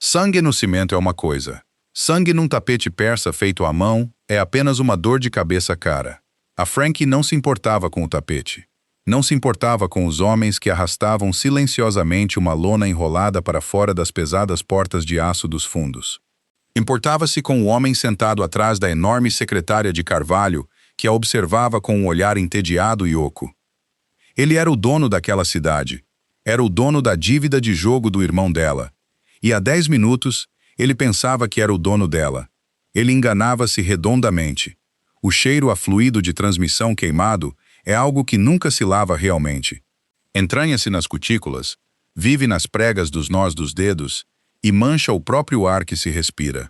Sangue no cimento é uma coisa. Sangue num tapete persa feito à mão é apenas uma dor de cabeça cara. A Frankie não se importava com o tapete. Não se importava com os homens que arrastavam silenciosamente uma lona enrolada para fora das pesadas portas de aço dos fundos. Importava-se com o homem sentado atrás da enorme secretária de carvalho que a observava com um olhar entediado e oco. Ele era o dono daquela cidade. Era o dono da dívida de jogo do irmão dela. E há 10 minutos, ele pensava que era o dono dela. Ele enganava-se redondamente. O cheiro a fluido de transmissão queimado é algo que nunca se lava realmente. Entranha-se nas cutículas, vive nas pregas dos nós dos dedos e mancha o próprio ar que se respira.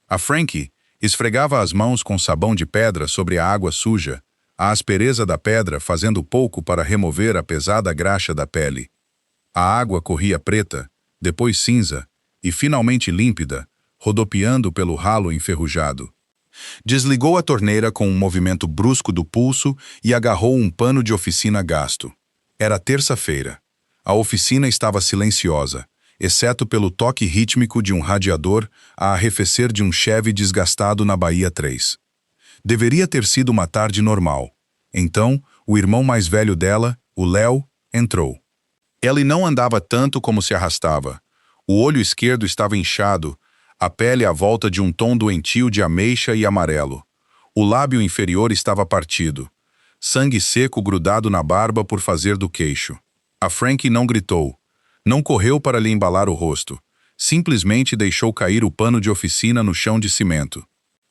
A Frankie esfregava as mãos com sabão de pedra sobre a água suja, a aspereza da pedra fazendo pouco para remover a pesada graxa da pele. A água corria preta, depois cinza e finalmente límpida, rodopiando pelo ralo enferrujado. Desligou a torneira com um movimento brusco do pulso e agarrou um pano de oficina gasto. Era terça-feira. A oficina estava silenciosa, exceto pelo toque rítmico de um radiador a arrefecer de um Chevy desgastado na Bahia 3. Deveria ter sido uma tarde normal. Então, o irmão mais velho dela, o Léo, entrou. Ele não andava tanto como se arrastava. O olho esquerdo estava inchado, a pele à volta de um tom doentio de ameixa e amarelo. O lábio inferior estava partido. Sangue seco grudado na barba por fazer do queixo. A Frankie não gritou. Não correu para lhe embalar o rosto. Simplesmente deixou cair o pano de oficina no chão de cimento.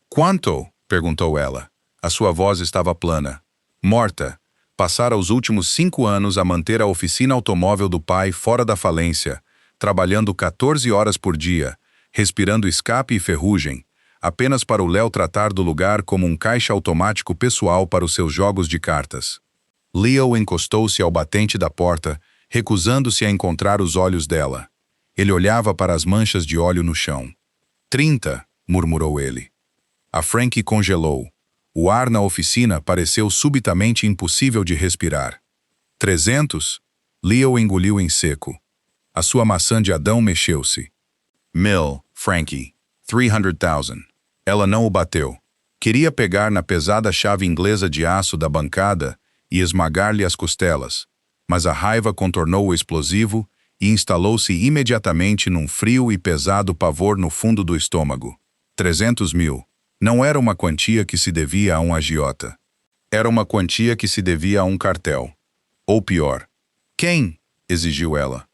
«Quanto?» perguntou ela. A sua voz estava plana. Morta. Passara os últimos 5 anos a manter a oficina automóvel do pai fora da falência, trabalhando 14 horas por dia, respirando escape e ferrugem, apenas para o Léo tratar do lugar como um caixa automático pessoal para os seus jogos de cartas. Leo encostou-se ao batente da porta, recusando-se a encontrar os olhos dela. Ele olhava para as manchas de óleo no chão. 30, murmurou ele. A Frankie congelou. O ar na oficina pareceu subitamente impossível de respirar. 300? Leo engoliu em seco. A sua maçã de Adão mexeu-se. 1000, Frankie. 300,000. Ela não o bateu. Queria pegar na pesada chave inglesa de aço da bancada e esmagar-lhe as costelas, mas a raiva contornou o explosivo e instalou-se imediatamente num frio e pesado pavor no fundo do estômago. 300.000. Não era uma quantia que se devia a um agiota. Era uma quantia que se devia a um cartel. Ou pior. Quem? Exigiu ela.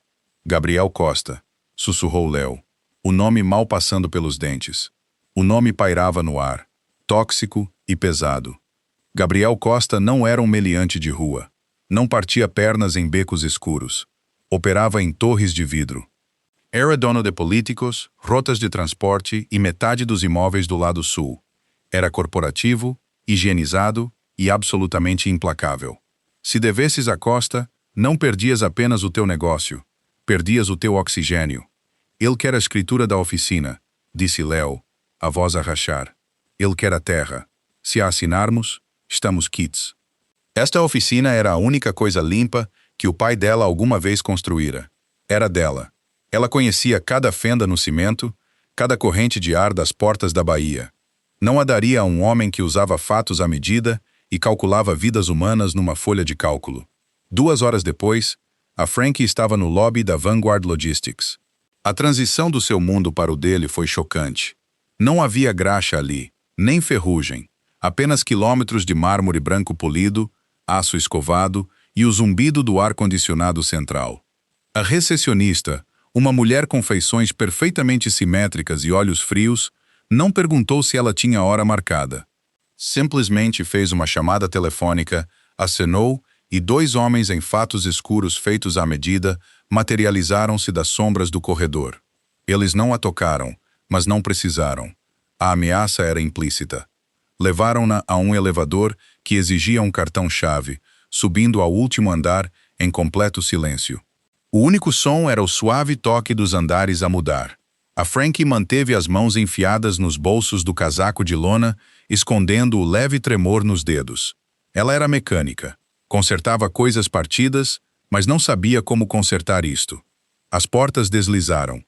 Gabriel Costa, sussurrou Léo, o nome mal passando pelos dentes. O nome pairava no ar, tóxico e pesado. Gabriel Costa não era um meliante de rua. Não partia pernas em becos escuros. Operava em torres de vidro. Era dono de políticos, rotas de transporte e metade dos imóveis do lado sul. Era corporativo, higienizado e absolutamente implacável. Se devesses a Costa, não perdias apenas o teu negócio, perdias o teu oxigênio. Ele quer a escritura da oficina, disse Léo, a voz a rachar. Ele quer a terra. Se a assinarmos, estamos quites. Esta oficina era a única coisa limpa que o pai dela alguma vez construíra. Era dela. Ela conhecia cada fenda no cimento, cada corrente de ar das portas da Bahia. Não a daria a um homem que usava fatos à medida e calculava vidas humanas numa folha de cálculo. 2 horas depois, a Frankie estava no lobby da Vanguard Logistics. A transição do seu mundo para o dele foi chocante. Não havia graxa ali, nem ferrugem, apenas quilômetros de mármore branco polido, aço escovado e o zumbido do ar-condicionado central. A recepcionista, uma mulher com feições perfeitamente simétricas e olhos frios, não perguntou se ela tinha hora marcada. Simplesmente fez uma chamada telefônica, acenou e 2 homens em fatos escuros feitos à medida materializaram-se das sombras do corredor. Eles não a tocaram, mas não precisaram. A ameaça era implícita. Levaram-na a um elevador que exigia um cartão-chave, subindo ao último andar em completo silêncio. O único som era o suave toque dos andares a mudar. A Frankie manteve as mãos enfiadas nos bolsos do casaco de lona, escondendo o leve tremor nos dedos. Ela era mecânica. Consertava coisas partidas, mas não sabia como consertar isto. As portas deslizaram.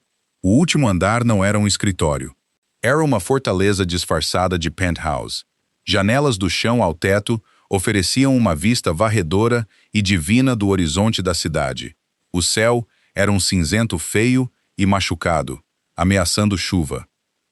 O último andar não era um escritório. Era uma fortaleza disfarçada de penthouse. Janelas do chão ao teto ofereciam uma vista varredora e divina do horizonte da cidade. O céu era um cinzento feio e machucado, ameaçando chuva.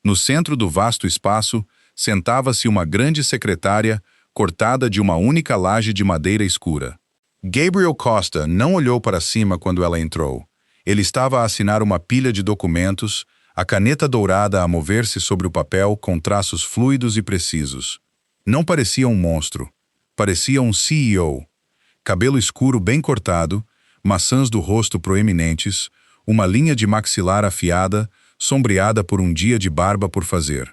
No centro do vasto espaço, sentava-se uma grande secretária cortada de uma única laje de madeira escura. Gabriel Costa não olhou para cima quando ela entrou. Ele estava a assinar uma pilha de documentos, a caneta dourada a mover-se sobre o papel com traços fluidos e precisos. Não parecia um monstro. Parecia um CEO. Cabelo escuro bem cortado, maçãs do rosto proeminentes, uma linha de maxilar afiada, sombreada por um dia de barba por fazer.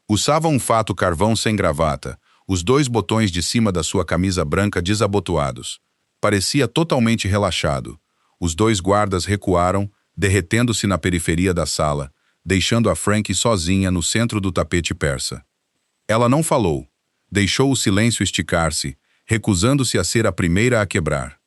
Usava um fato carvão sem gravata, os 2 botões de cima da sua camisa branca desabotoados. Parecia totalmente relaxado. Os 2 guardas recuaram, derretendo-se na periferia da sala, deixando a Frankie sozinha no centro do tapete persa. Ela não falou. Deixou o silêncio esticar-se, recusando-se a ser a primeira a quebrar.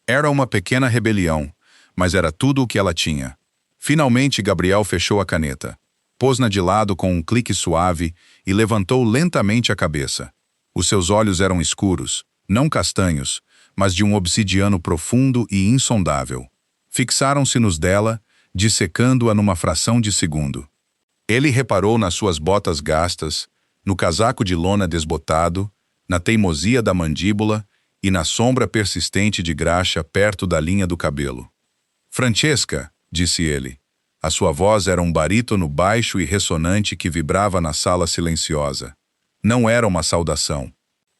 Era uma pequena rebelião, mas era tudo o que ela tinha. Finalmente Gabriel fechou a caneta. Pôs-na de lado com um clique suave e levantou lentamente a cabeça. Os seus olhos eram escuros, não castanhos, mas de um obsidiano profundo e insondável. Fixaram-se nos dela, dissecando-a numa fração de segundo. Ele reparou nas suas botas gastas, no casaco de lona desbotado, na teimosia da mandíbula e na sombra persistente de graxa perto da linha do cabelo. «Francesca», disse ele. A sua voz era um barítono baixo e ressonante que vibrava na sala silenciosa. Não era uma saudação.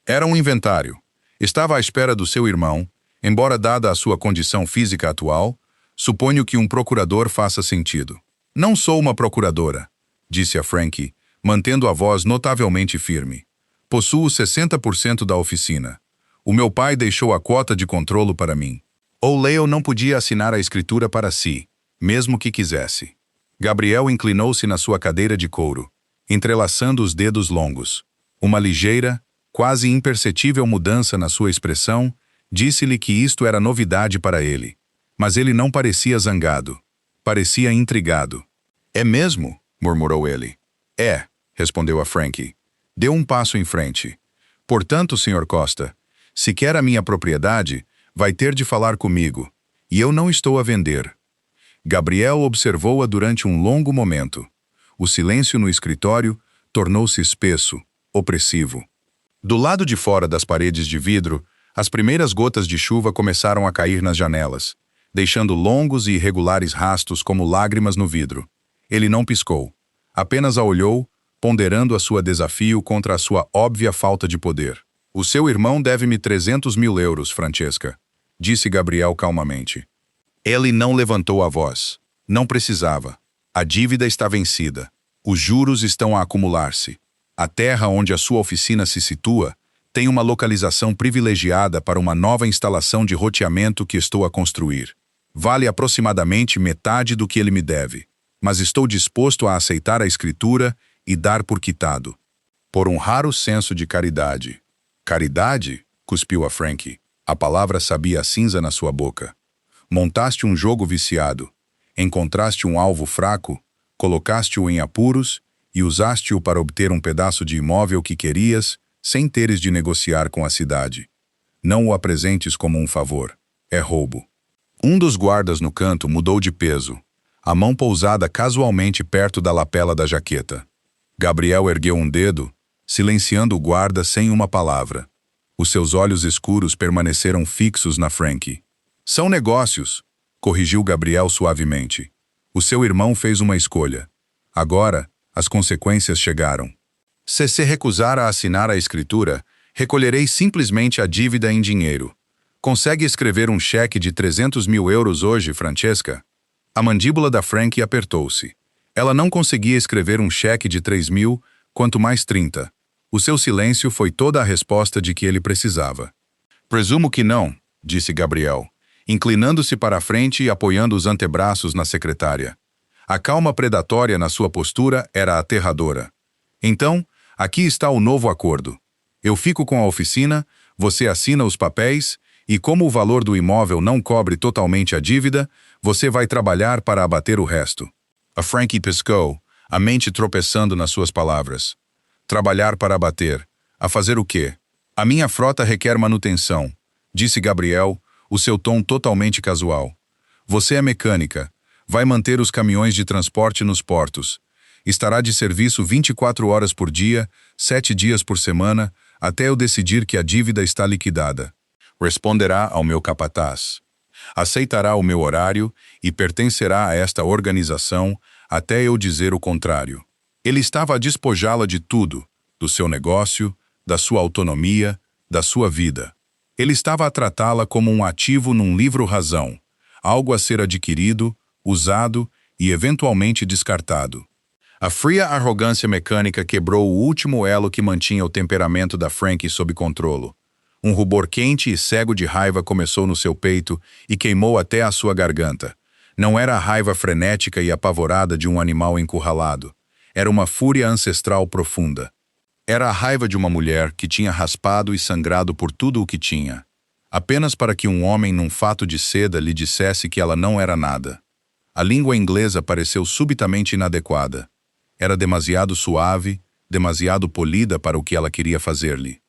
Era um inventário. Estava à espera do seu irmão, embora dada a sua condição física atual, suponho que um procurador faça sentido. «Não sou uma procuradora», disse a Frankie, mantendo a voz notavelmente firme. «Possuo 60% da oficina. O meu pai deixou a quota de controlo para mim. Ou Leo não podia assinar a escritura para si, mesmo que quisesse». Gabriel inclinou-se na sua cadeira de couro, entrelaçando os dedos longos. Uma ligeira, quase imperceptível mudança na sua expressão disse-lhe que isto era novidade para ele. Mas ele não parecia zangado. Parecia intrigado. «É mesmo?» murmurou ele. «É», respondeu a Frankie. Deu um passo em frente. «Portanto, Sr. Costa, se quer a minha propriedade, vai ter de falar comigo. E eu não estou a vender». Gabriel observou-a durante um longo momento. O silêncio no escritório tornou-se espesso, opressivo. Do lado de fora das paredes de vidro, as primeiras gotas de chuva começaram a cair nas janelas, deixando longos e irregulares rastos como lágrimas no vidro. Ele não piscou. Apenas a olhou, ponderando a sua desafio contra a sua óbvia falta de poder. «O seu irmão deve-me 300 mil euros, Francesca», disse Gabriel calmamente. Ele não levantou a voz. Não precisava. A dívida está vencida. Os juros estão a acumular-se. A terra onde a sua oficina se situa tem uma localização privilegiada para uma nova instalação de roteamento que estou a construir. Vale aproximadamente metade do que ele me deve, mas estou disposto a aceitar a escritura e dar por quitado. Por um raro senso de caridade. «Caridade?» cuspiu a Frankie. A palavra sabia a cinza na sua boca. «Montaste um jogo viciado. Encontraste um alvo fraco, colocaste-o em apuros e usaste-o para obter um pedaço de imóvel que querias, sem teres de negociar com a cidade. Não o apresentes como um favor. É roubo». Um dos guardas no canto mudou de peso, a mão pousada casualmente perto da lapela da jaqueta. Gabriel ergueu um dedo, silenciando o guarda sem uma palavra. Os seus olhos escuros permaneceram fixos na Frankie. «São negócios», corrigiu Gabriel suavemente. «O seu irmão fez uma escolha. Agora, as consequências chegaram. Se recusar a assinar a escritura, recolherei simplesmente a dívida em dinheiro. Consegue escrever um cheque de 300 mil euros hoje, Francesca?» A mandíbula da Frankie apertou-se. Ela não conseguia escrever um cheque de 3 mil, quanto mais 30. O seu silêncio foi toda a resposta de que ele precisava. «Presumo que não», disse Gabriel, inclinando-se para a frente e apoiando os antebraços na secretária. A calma predatória na sua postura era aterradora. «Então, aqui está o novo acordo. Eu fico com a oficina, você assina os papéis, e como o valor do imóvel não cobre totalmente a dívida, você vai trabalhar para abater o resto. A Frankie piscou, a mente tropeçando nas suas palavras. Trabalhar para abater. A fazer o quê? A minha frota requer manutenção, disse Gabriel, o seu tom totalmente casual. Você é mecânica. Vai manter os caminhões de transporte nos portos. Estará de serviço 24 horas por dia, 7 dias por semana, até eu decidir que a dívida está liquidada. Responderá ao meu capataz. Aceitará o meu horário e pertencerá a esta organização até eu dizer o contrário. Ele estava a despojá-la de tudo, do seu negócio, da sua autonomia, da sua vida. Ele estava a tratá-la como um ativo num livro-razão, algo a ser adquirido, usado e eventualmente descartado. A fria arrogância mecânica quebrou o último elo que mantinha o temperamento da Frankie sob controle. Um rubor quente e cego de raiva começou no seu peito e queimou até a sua garganta. Não era a raiva frenética e apavorada de um animal encurralado. Era uma fúria ancestral profunda. Era a raiva de uma mulher que tinha raspado e sangrado por tudo o que tinha, apenas para que um homem num fato de seda lhe dissesse que ela não era nada. A língua inglesa pareceu subitamente inadequada. Era demasiado suave, demasiado polida para o que ela queria fazer-lhe.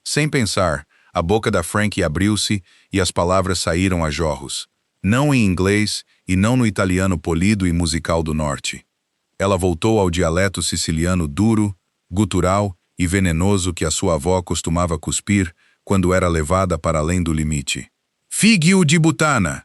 Sem pensar, a boca da Frankie abriu-se e as palavras saíram a jorros. Não em inglês e não no italiano polido e musical do norte. Ela voltou ao dialeto siciliano duro, gutural e venenoso que a sua avó costumava cuspir quando era levada para além do limite. Figlio de butana!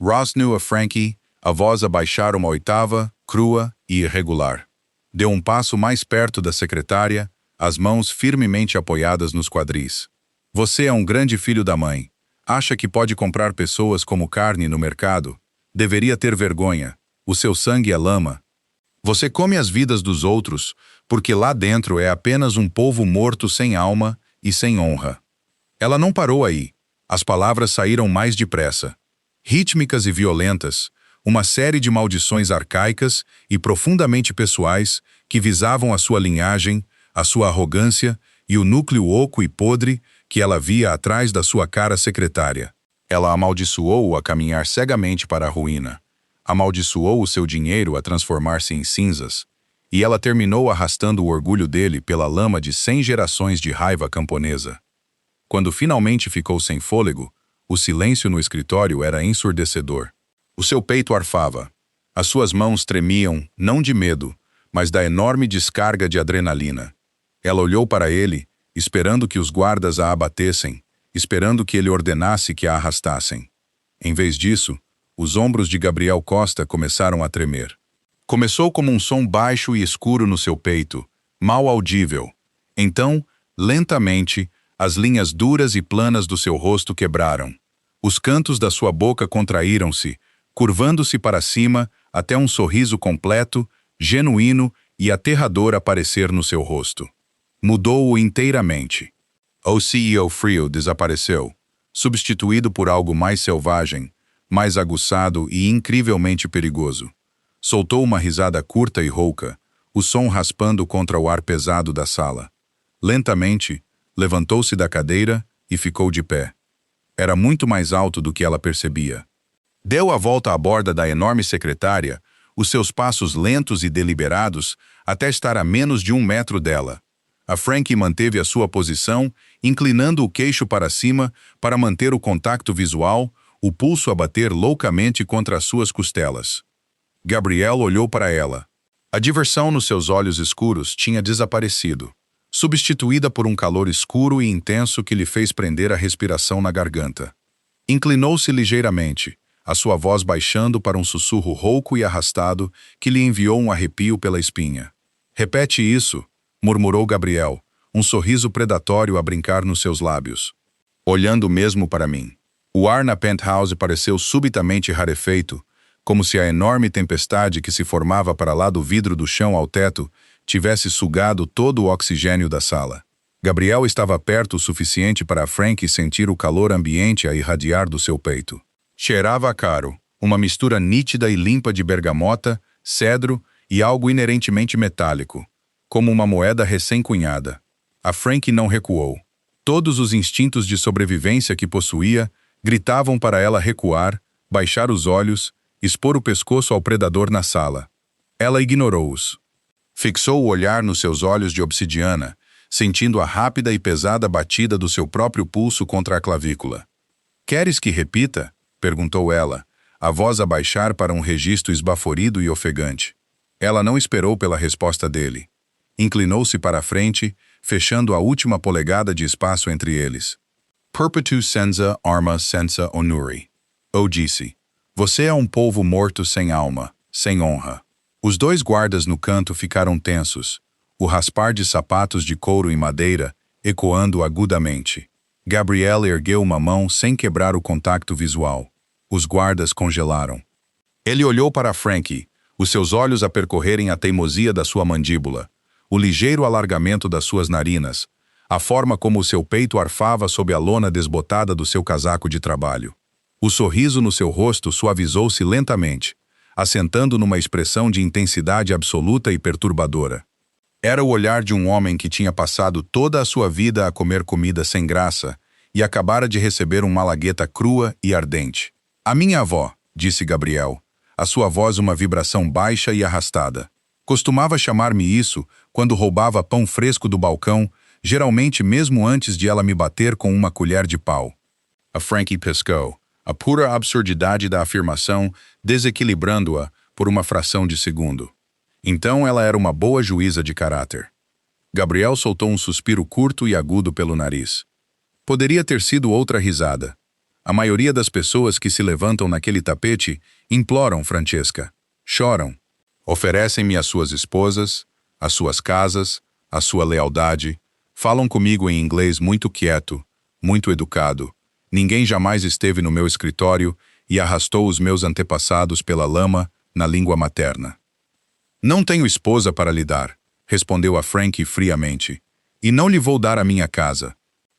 Rosnou a Frankie, a voz a baixar uma oitava, crua e irregular. Deu um passo mais perto da secretária, as mãos firmemente apoiadas nos quadris. Você é um grande filho da mãe. Acha que pode comprar pessoas como carne no mercado? Deveria ter vergonha. O seu sangue é lama. Você come as vidas dos outros, porque lá dentro é apenas um povo morto sem alma e sem honra. Ela não parou aí. As palavras saíram mais depressa. Rítmicas e violentas, uma série de maldições arcaicas e profundamente pessoais que visavam a sua linhagem, a sua arrogância e o núcleo oco e podre que ela via atrás da sua cara secretária. Ela amaldiçoou-o a caminhar cegamente para a ruína. Amaldiçoou o seu dinheiro a transformar-se em cinzas. E ela terminou arrastando o orgulho dele pela lama de 100 gerações de raiva camponesa. Quando finalmente ficou sem fôlego, o silêncio no escritório era ensurdecedor. O seu peito arfava. As suas mãos tremiam, não de medo, mas da enorme descarga de adrenalina. Ela olhou para ele, esperando que os guardas a abatessem, esperando que ele ordenasse que a arrastassem. Em vez disso, os ombros de Gabriel Costa começaram a tremer. Começou como um som baixo e escuro no seu peito, mal audível. Então, lentamente, as linhas duras e planas do seu rosto quebraram. Os cantos da sua boca contraíram-se, curvando-se para cima até um sorriso completo, genuíno e aterrador aparecer no seu rosto. Mudou-o inteiramente. O CEO frio desapareceu, substituído por algo mais selvagem, mais aguçado e incrivelmente perigoso. Soltou uma risada curta e rouca, o som raspando contra o ar pesado da sala. Lentamente, levantou-se da cadeira e ficou de pé. Era muito mais alto do que ela percebia. Deu a volta à borda da enorme secretária, os seus passos lentos e deliberados, até estar a menos de 1 metro dela. A Frankie manteve a sua posição, inclinando o queixo para cima para manter o contato visual, o pulso a bater loucamente contra as suas costelas. Gabriel olhou para ela. A diversão nos seus olhos escuros tinha desaparecido, substituída por um calor escuro e intenso que lhe fez prender a respiração na garganta. Inclinou-se ligeiramente, a sua voz baixando para um sussurro rouco e arrastado que lhe enviou um arrepio pela espinha. Repete isso, murmurou Gabriel, um sorriso predatório a brincar nos seus lábios. Olhando mesmo para mim. O ar na penthouse pareceu subitamente rarefeito, como se a enorme tempestade que se formava para lá do vidro do chão ao teto tivesse sugado todo o oxigênio da sala. Gabriel estava perto o suficiente para a Frankie sentir o calor ambiente a irradiar do seu peito. Cheirava a caro, uma mistura nítida e limpa de bergamota, cedro e algo inerentemente metálico, como uma moeda recém-cunhada. A Frankie não recuou. Todos os instintos de sobrevivência que possuía gritavam para ela recuar, baixar os olhos, expor o pescoço ao predador na sala. Ela ignorou-os. Fixou o olhar nos seus olhos de obsidiana, sentindo a rápida e pesada batida do seu próprio pulso contra a clavícula. "Queres que repita?" perguntou ela, a voz a baixar para um registro esbaforido e ofegante. Ela não esperou pela resposta dele. Inclinou-se para a frente, fechando a última polegada de espaço entre eles. "Perpetu senza arma senza onuri." Ou disse, "Você é um polvo morto sem alma, sem honra." Os dois guardas no canto ficaram tensos, o raspar de sapatos de couro e madeira ecoando agudamente. Gabriel ergueu uma mão sem quebrar o contacto visual. Os guardas congelaram. Ele olhou para Frankie, os seus olhos a percorrerem a teimosia da sua mandíbula, o ligeiro alargamento das suas narinas, a forma como o seu peito arfava sob a lona desbotada do seu casaco de trabalho. O sorriso no seu rosto suavizou-se lentamente, assentando numa expressão de intensidade absoluta e perturbadora. Era o olhar de um homem que tinha passado toda a sua vida a comer comida sem graça e acabara de receber uma malagueta crua e ardente. "A minha avó", disse Gabriel, a sua voz uma vibração baixa e arrastada. "Costumava chamar-me isso quando roubava pão fresco do balcão, geralmente mesmo antes de ela me bater com uma colher de pau." A Frankie pescou, a pura absurdidade da afirmação desequilibrando-a por uma fração de segundo. Então ela era uma boa juíza de caráter. Gabriel soltou um suspiro curto e agudo pelo nariz. Poderia ter sido outra risada. A maioria das pessoas que se levantam naquele tapete imploram Francesca, choram, oferecem-me as suas esposas, as suas casas, a sua lealdade, falam comigo em inglês muito quieto, muito educado. Ninguém jamais esteve no meu escritório e arrastou os meus antepassados pela lama na língua materna. "Não tenho esposa para lhe dar", respondeu a Frankie friamente, "e não lhe vou dar a minha casa.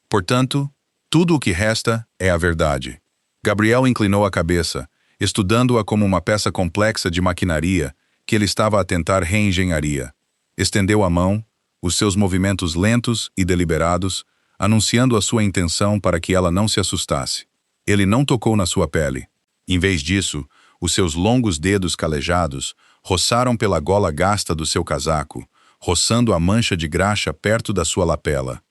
Portanto, tudo o que resta é a verdade." Gabriel inclinou a cabeça, estudando-a como uma peça complexa de maquinaria que ele estava a tentar reengenharia. Estendeu a mão, os seus movimentos lentos e deliberados, anunciando a sua intenção para que ela não se assustasse. Ele não tocou na sua pele. Em vez disso, os seus longos dedos calejados roçaram pela gola gasta do seu casaco, roçando a mancha de graxa perto da sua lapela.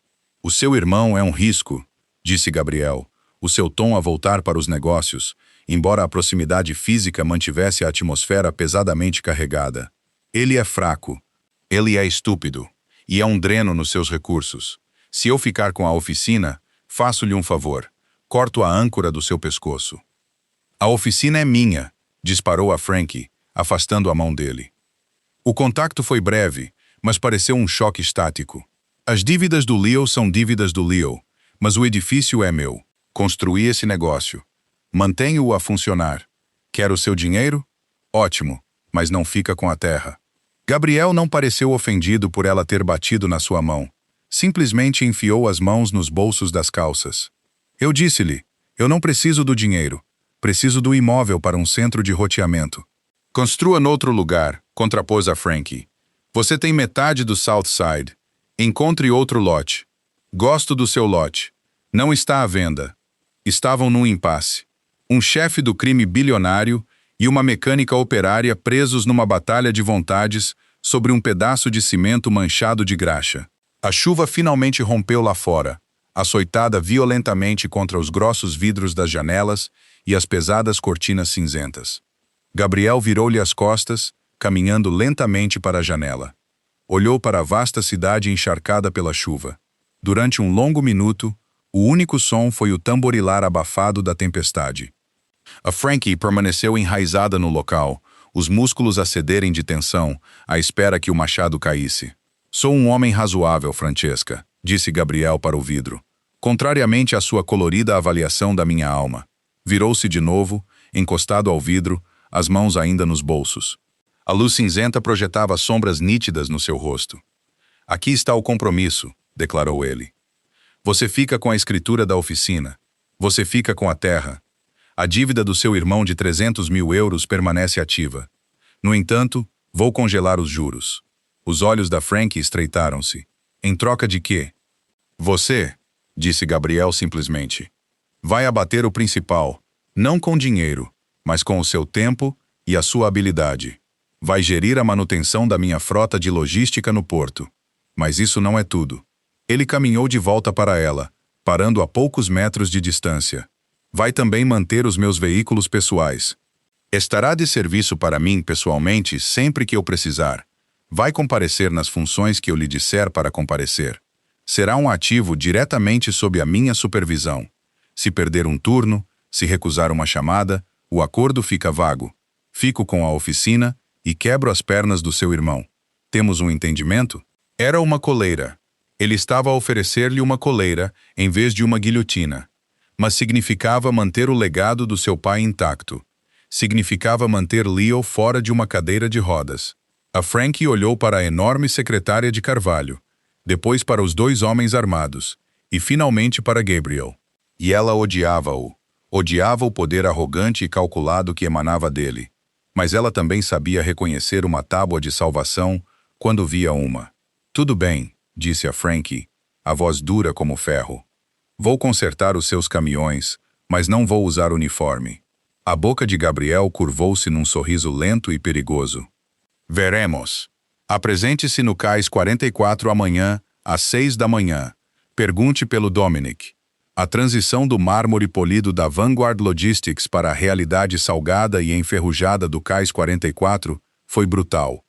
"O seu irmão é um risco", disse Gabriel, o seu tom a voltar para os negócios, embora a proximidade física mantivesse a atmosfera pesadamente carregada. "Ele é fraco, ele é estúpido, e é um dreno nos seus recursos. Se eu ficar com a oficina, faço-lhe um favor, corto a âncora do seu pescoço." "A oficina é minha", disparou a Frankie, afastando a mão dele. O contacto foi breve, mas pareceu um choque estático. "As dívidas do Leo são dívidas do Leo, mas o edifício é meu. Construí esse negócio. Mantenho-o a funcionar. Quer o seu dinheiro? Ótimo, mas não fica com a terra." Gabriel não pareceu ofendido por ela ter batido na sua mão. Simplesmente enfiou as mãos nos bolsos das calças. "Eu disse-lhe, eu não preciso do dinheiro. Preciso do imóvel para um centro de roteamento." "Construa noutro lugar", contrapôs a Frankie. "Você tem metade do South Side. Encontre outro lote." "Gosto do seu lote. Não está à venda." Estavam num impasse. Um chefe do crime bilionário e uma mecânica operária presos numa batalha de vontades sobre um pedaço de cimento manchado de graxa. A chuva finalmente rompeu lá fora, açoitada violentamente contra os grossos vidros das janelas e as pesadas cortinas cinzentas. Gabriel virou-lhe as costas, caminhando lentamente para a janela. Olhou para a vasta cidade encharcada pela chuva. Durante um longo minuto, o único som foi o tamborilar abafado da tempestade. A Frankie permaneceu enraizada no local, os músculos a cederem de tensão, à espera que o machado caísse. "Sou um homem razoável, Francesca", disse Gabriel para o vidro, contrariamente à sua colorida avaliação da minha alma. Virou-se de novo, encostado ao vidro, as mãos ainda nos bolsos. A luz cinzenta projetava sombras nítidas no seu rosto. "Aqui está o compromisso", declarou ele. "Você fica com a escritura da oficina. Você fica com a terra. A dívida do seu irmão de 300 mil euros permanece ativa. No entanto, vou congelar os juros." Os olhos da Frankie estreitaram-se. "Em troca de quê?" "Você", disse Gabriel simplesmente, "vai abater o principal, não com dinheiro, mas com o seu tempo e a sua habilidade." Vai gerir a manutenção da minha frota de logística no porto. Mas isso não é tudo. Ele caminhou de volta para ela, parando a poucos metros de distância. Vai também manter os meus veículos pessoais. Estará de serviço para mim pessoalmente sempre que eu precisar. Vai comparecer nas funções que eu lhe disser para comparecer. Será um ativo diretamente sob a minha supervisão. Se perder um turno, se recusar uma chamada, o acordo fica vago. Fico com a oficina e quebro as pernas do seu irmão. Temos um entendimento? Era uma coleira. Ele estava a oferecer-lhe uma coleira em vez de uma guilhotina. Mas significava manter o legado do seu pai intacto. Significava manter Leo fora de uma cadeira de rodas. A Frankie olhou para a enorme secretária de Carvalho, depois para os dois homens armados, e finalmente para Gabriel. E ela odiava-o. Odiava o poder arrogante e calculado que emanava dele. Mas ela também sabia reconhecer uma tábua de salvação quando via uma. Tudo bem, disse a Frankie, a voz dura como ferro. Vou consertar os seus caminhões, mas não vou usar uniforme. A boca de Gabriel curvou-se num sorriso lento e perigoso. Veremos. Apresente-se no Cais 44 amanhã, às 6 da manhã. Pergunte pelo Dominic. A transição do mármore polido da Vanguard Logistics para a realidade salgada e enferrujada do Cais 44 foi brutal.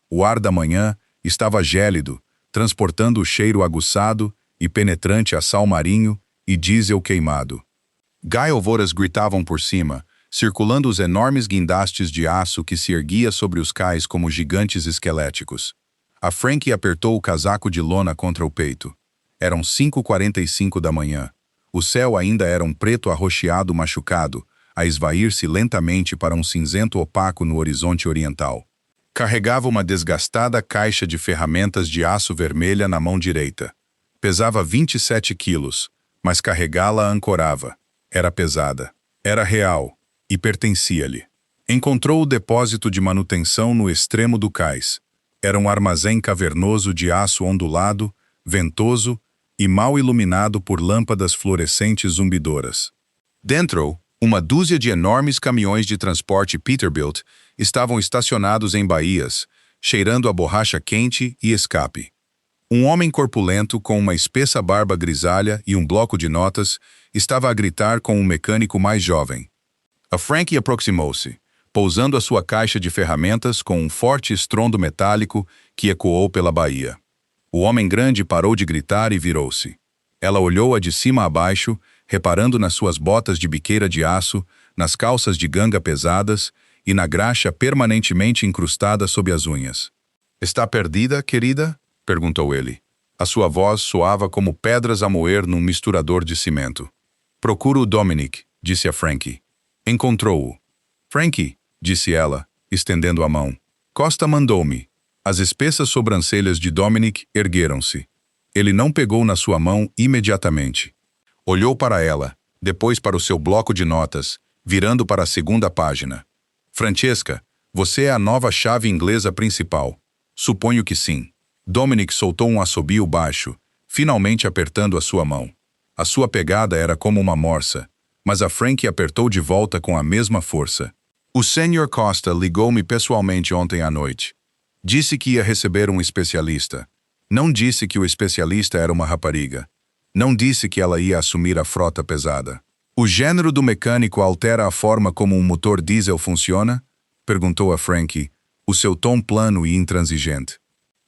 O ar da manhã estava gélido, transportando o cheiro aguçado e penetrante a sal marinho e diesel queimado. Gaiovoras gritavam por cima, circulando os enormes guindastes de aço que se erguia sobre os cais como gigantes esqueléticos. A Frankie apertou o casaco de lona contra o peito. Eram 5h45 da manhã. O céu ainda era um preto arroxeado machucado, a esvair-se lentamente para um cinzento opaco no horizonte oriental. Carregava uma desgastada caixa de ferramentas de aço vermelha na mão direita. Pesava 27 quilos, mas carregá-la ancorava. Era pesada. Era real. E pertencia-lhe. Encontrou o depósito de manutenção no extremo do cais. Era um armazém cavernoso de aço ondulado, ventoso e mal iluminado por lâmpadas fluorescentes zumbidoras. Dentro, uma dúzia de enormes caminhões de transporte Peterbilt estavam estacionados em baías, cheirando a borracha quente e escape. Um homem corpulento com uma espessa barba grisalha e um bloco de notas estava a gritar com um mecânico mais jovem. A Frankie aproximou-se, pousando a sua caixa de ferramentas com um forte estrondo metálico que ecoou pela baía. O homem grande parou de gritar e virou-se. Ela olhou-a de cima a baixo, reparando nas suas botas de biqueira de aço, nas calças de ganga pesadas e na graxa permanentemente incrustada sob as unhas. "Está perdida, querida?" perguntou ele. A sua voz soava como pedras a moer num misturador de cimento. "Procuro o Dominic", disse a Frankie. Encontrou-o. "Frankie", disse ela, estendendo a mão. "Costa mandou-me." As espessas sobrancelhas de Dominic ergueram-se. Ele não pegou na sua mão imediatamente. Olhou para ela, depois para o seu bloco de notas, virando para a segunda página. "Francesca, você é a nova chave inglesa principal." "Suponho que sim." Dominic soltou um assobio baixo, finalmente apertando a sua mão. A sua pegada era como uma morsa, mas a Frankie apertou de volta com a mesma força. "O Sr. Costa ligou-me pessoalmente ontem à noite. Disse que ia receber um especialista. Não disse que o especialista era uma rapariga. Não disse que ela ia assumir a frota pesada." "O gênero do mecânico altera a forma como um motor diesel funciona?" perguntou a Frankie, o seu tom plano e intransigente.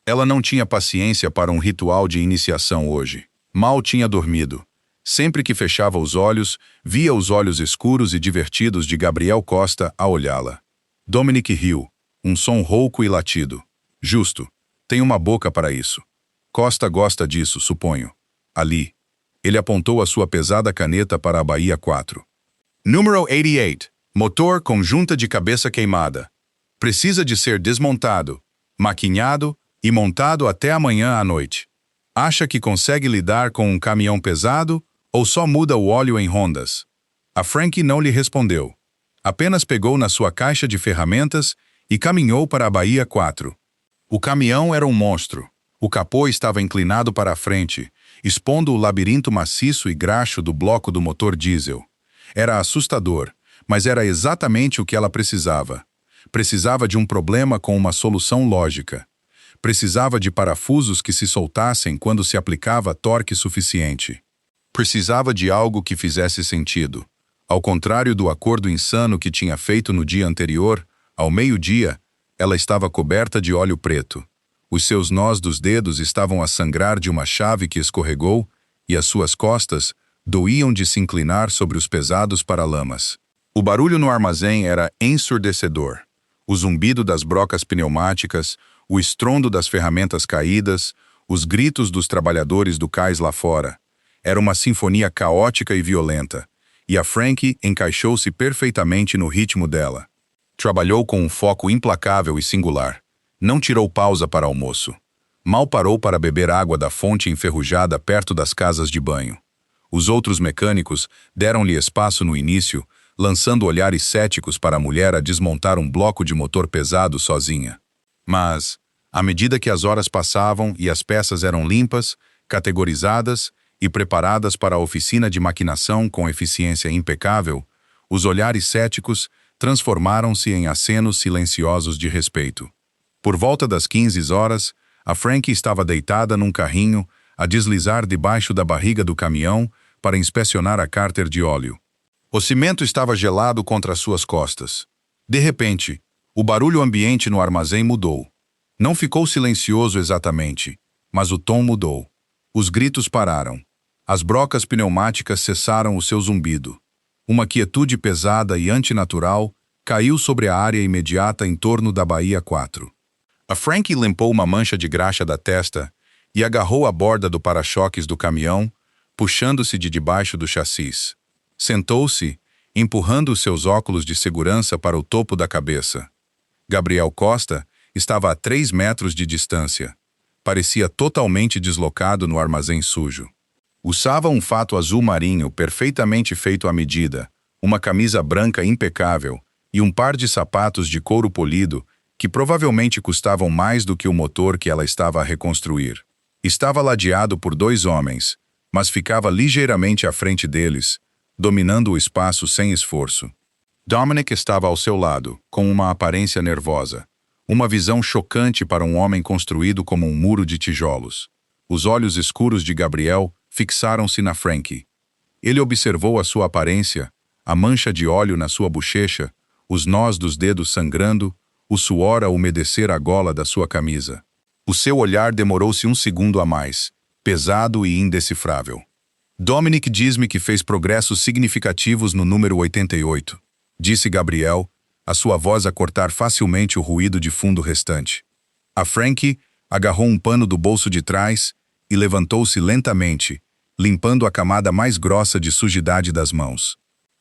Ela não tinha paciência para um ritual de iniciação hoje. Mal tinha dormido. Sempre que fechava os olhos, via os olhos escuros e divertidos de Gabriel Costa a olhá-la. Dominic riu, um som rouco e latido. "Justo. Tem uma boca para isso. Costa gosta disso, suponho. Ali." Ele apontou a sua pesada caneta para a baía 4. "Número 88. Motor com junta de cabeça queimada. Precisa de ser desmontado, maquinhado e montado até amanhã à noite. Acha que consegue lidar com um caminhão pesado ou só muda o óleo em rondas?" A Frankie não lhe respondeu. Apenas pegou na sua caixa de ferramentas e caminhou para a baía 4. O caminhão era um monstro. O capô estava inclinado para a frente, expondo o labirinto maciço e graxo do bloco do motor diesel. Era assustador, mas era exatamente o que ela precisava. Precisava de um problema com uma solução lógica. Precisava de parafusos que se soltassem quando se aplicava torque suficiente. Precisava de algo que fizesse sentido. Ao contrário do acordo insano que tinha feito no dia anterior, ao meio-dia, ela estava coberta de óleo preto. Os seus nós dos dedos estavam a sangrar de uma chave que escorregou e as suas costas doíam de se inclinar sobre os pesados paralamas. O barulho no armazém era ensurdecedor. O zumbido das brocas pneumáticas, o estrondo das ferramentas caídas, os gritos dos trabalhadores do cais lá fora. Era uma sinfonia caótica e violenta, e a Frankie encaixou-se perfeitamente no ritmo dela. Trabalhou com um foco implacável e singular. Não tirou pausa para almoço. Mal parou para beber água da fonte enferrujada perto das casas de banho. Os outros mecânicos deram-lhe espaço no início, lançando olhares céticos para a mulher a desmontar um bloco de motor pesado sozinha. Mas, à medida que as horas passavam e as peças eram limpas, categorizadas e preparadas para a oficina de maquinação com eficiência impecável, os olhares céticos transformaram-se em acenos silenciosos de respeito. Por volta das 15 horas, a Frankie estava deitada num carrinho, a deslizar debaixo da barriga do caminhão para inspecionar a cárter de óleo. O cimento estava gelado contra suas costas. De repente, o barulho ambiente no armazém mudou. Não ficou silencioso exatamente, mas o tom mudou. Os gritos pararam. As brocas pneumáticas cessaram o seu zumbido. Uma quietude pesada e antinatural caiu sobre a área imediata em torno da Baía 4. A Frankie limpou uma mancha de graxa da testa e agarrou a borda do para-choques do caminhão, puxando-se de debaixo do chassis. Sentou-se, empurrando os seus óculos de segurança para o topo da cabeça. Gabriel Costa estava a 3 metros de distância. Parecia totalmente deslocado no armazém sujo. Usava um fato azul marinho perfeitamente feito à medida, uma camisa branca impecável e um par de sapatos de couro polido que provavelmente custavam mais do que o motor que ela estava a reconstruir. Estava ladeado por 2 homens, mas ficava ligeiramente à frente deles, dominando o espaço sem esforço. Dominic estava ao seu lado, com uma aparência nervosa. Uma visão chocante para um homem construído como um muro de tijolos. Os olhos escuros de Gabriel fixaram-se na Frankie. Ele observou a sua aparência, a mancha de óleo na sua bochecha, os nós dos dedos sangrando, o suor a umedecer a gola da sua camisa. O seu olhar demorou-se um segundo a mais, pesado e indecifrável. Dominic diz-me que fez progressos significativos no número 88, disse Gabriel, a sua voz a cortar facilmente o ruído de fundo restante. A Frankie agarrou um pano do bolso de trás e levantou-se lentamente, limpando a camada mais grossa de sujidade das mãos.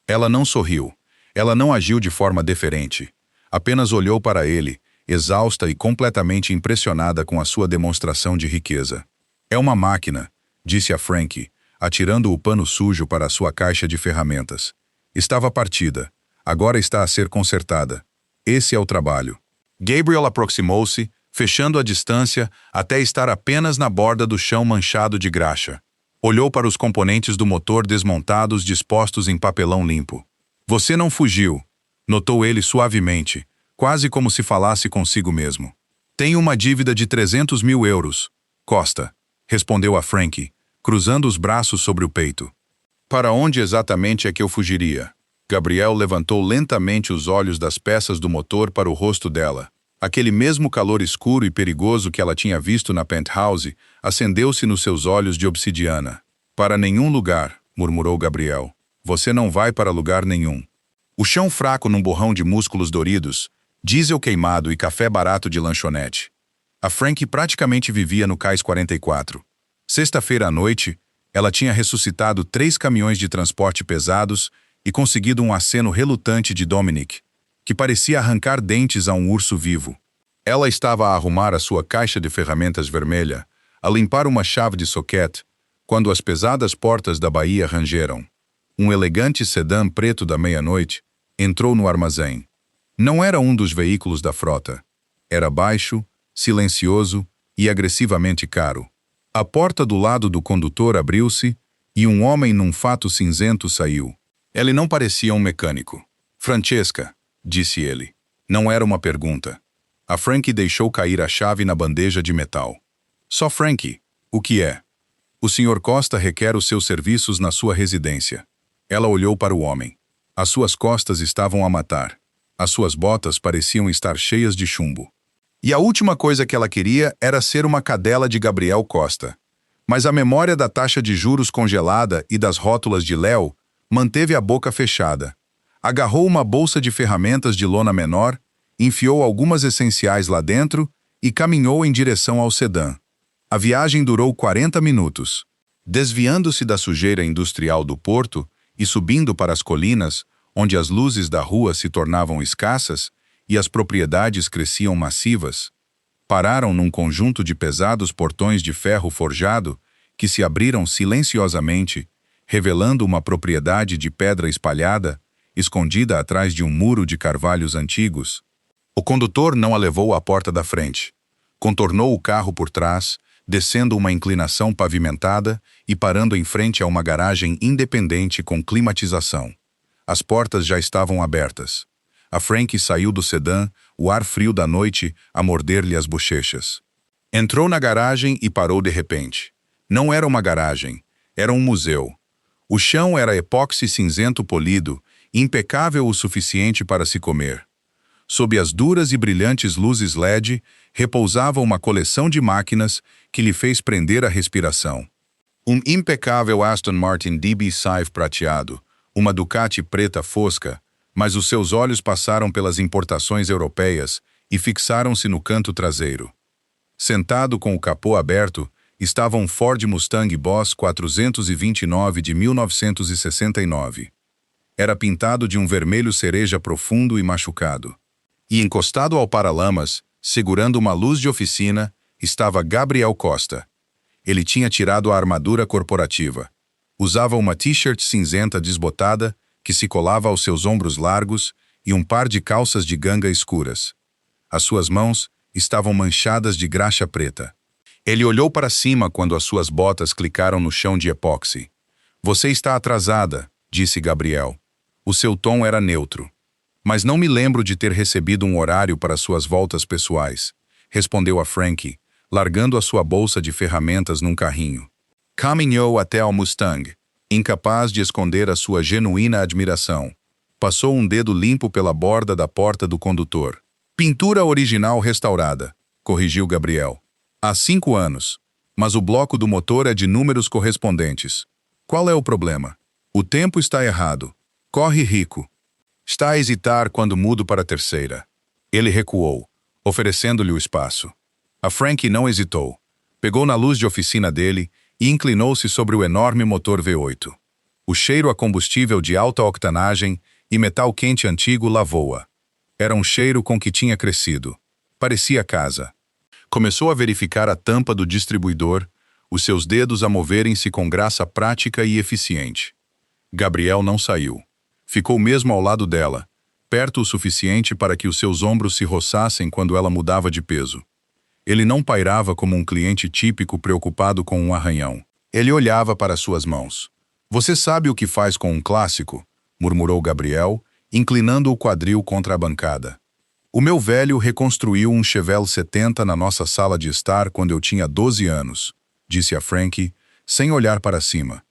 Ela não sorriu. Ela não agiu de forma deferente. Apenas olhou para ele, exausta e completamente impressionada com a sua demonstração de riqueza. É uma máquina, disse a Frankie, atirando o pano sujo para a sua caixa de ferramentas. Estava partida. Agora está a ser consertada. Esse é o trabalho. Gabriel aproximou-se, fechando a distância até estar apenas na borda do chão manchado de graxa. Olhou para os componentes do motor desmontados dispostos em papelão limpo. Você não fugiu, notou ele suavemente, quase como se falasse consigo mesmo. Tenho uma dívida de 300 mil euros, Costa, respondeu a Frankie, cruzando os braços sobre o peito. Para onde exatamente é que eu fugiria? Gabriel levantou lentamente os olhos das peças do motor para o rosto dela. Aquele mesmo calor escuro e perigoso que ela tinha visto na penthouse acendeu-se nos seus olhos de obsidiana. Para nenhum lugar, murmurou Gabriel. Você não vai para lugar nenhum. O chão fraco num borrão de músculos doridos, diesel queimado e café barato de lanchonete. A Frankie praticamente vivia no Cais 44. Sexta-feira à noite, ela tinha ressuscitado 3 caminhões de transporte pesados e conseguido um aceno relutante de Dominic, que parecia arrancar dentes a um urso vivo. Ela estava a arrumar a sua caixa de ferramentas vermelha, a limpar uma chave de soquete, quando as pesadas portas da baía rangeram. Um elegante sedã preto da meia-noite entrou no armazém. Não era um dos veículos da frota. Era baixo, silencioso e agressivamente caro. A porta do lado do condutor abriu-se e um homem num fato cinzento saiu. Ele não parecia um mecânico. Francesca, disse ele. Não era uma pergunta. A Frankie deixou cair a chave na bandeja de metal. Só Frankie. O que é? O Sr. Costa requer os seus serviços na sua residência. Ela olhou para o homem. As suas costas estavam a matar. As suas botas pareciam estar cheias de chumbo. E a última coisa que ela queria era ser uma cadela de Gabriel Costa. Mas a memória da taxa de juros congelada e das rótulas de Léo manteve a boca fechada. Agarrou uma bolsa de ferramentas de lona menor, enfiou algumas essenciais lá dentro e caminhou em direção ao sedã. A viagem durou 40 minutos. Desviando-se da sujeira industrial do porto e subindo para as colinas, onde as luzes da rua se tornavam escassas e as propriedades cresciam massivas, pararam num conjunto de pesados portões de ferro forjado que se abriram silenciosamente, revelando uma propriedade de pedra espalhada, escondida atrás de um muro de carvalhos antigos. O condutor não a levou à porta da frente. Contornou o carro por trás, descendo uma inclinação pavimentada e parando em frente a uma garagem independente com climatização. As portas já estavam abertas. A Frankie saiu do sedã, o ar frio da noite a morder-lhe as bochechas. Entrou na garagem e parou de repente. Não era uma garagem, era um museu. O chão era epóxi cinzento polido, impecável o suficiente para se comer. Sob as duras e brilhantes luzes LED, repousava uma coleção de máquinas que lhe fez prender a respiração. Um impecável Aston Martin DB5 prateado, uma Ducati preta fosca, mas os seus olhos passaram pelas importações europeias e fixaram-se no canto traseiro. Sentado com o capô aberto, estava um Ford Mustang Boss 429 de 1969. Era pintado de um vermelho cereja profundo e machucado. E encostado ao paralamas, segurando uma luz de oficina, estava Gabriel Costa. Ele tinha tirado a armadura corporativa. Usava uma t-shirt cinzenta desbotada, que se colava aos seus ombros largos, e um par de calças de ganga escuras. As suas mãos estavam manchadas de graxa preta. Ele olhou para cima quando as suas botas clicaram no chão de epóxi. "Você está atrasada", disse Gabriel. O seu tom era neutro. "Mas não me lembro de ter recebido um horário para suas voltas pessoais", respondeu a Frankie, largando a sua bolsa de ferramentas num carrinho. Caminhou até ao Mustang, incapaz de esconder a sua genuína admiração. Passou um dedo limpo pela borda da porta do condutor. "Pintura original restaurada", corrigiu Gabriel. "Há 5 anos, mas o bloco do motor é de números correspondentes. Qual é o problema? O tempo está errado. Corre rico." "Está a hesitar quando mudo para a terceira." Ele recuou, oferecendo-lhe o espaço. A Frankie não hesitou. Pegou na luz de oficina dele e inclinou-se sobre o enorme motor V8. O cheiro a combustível de alta octanagem e metal quente antigo lavou-a. Era um cheiro com que tinha crescido. Parecia casa. Começou a verificar a tampa do distribuidor, os seus dedos a moverem-se com graça prática e eficiente. Gabriel não saiu. Ficou mesmo ao lado dela, perto o suficiente para que os seus ombros se roçassem quando ela mudava de peso. Ele não pairava como um cliente típico preocupado com um arranhão. Ele olhava para suas mãos. "Você sabe o que faz com um clássico?", murmurou Gabriel, inclinando o quadril contra a bancada. "O meu velho reconstruiu um Chevelle 70 na nossa sala de estar quando eu tinha 12 anos", disse a Frankie, sem olhar para cima.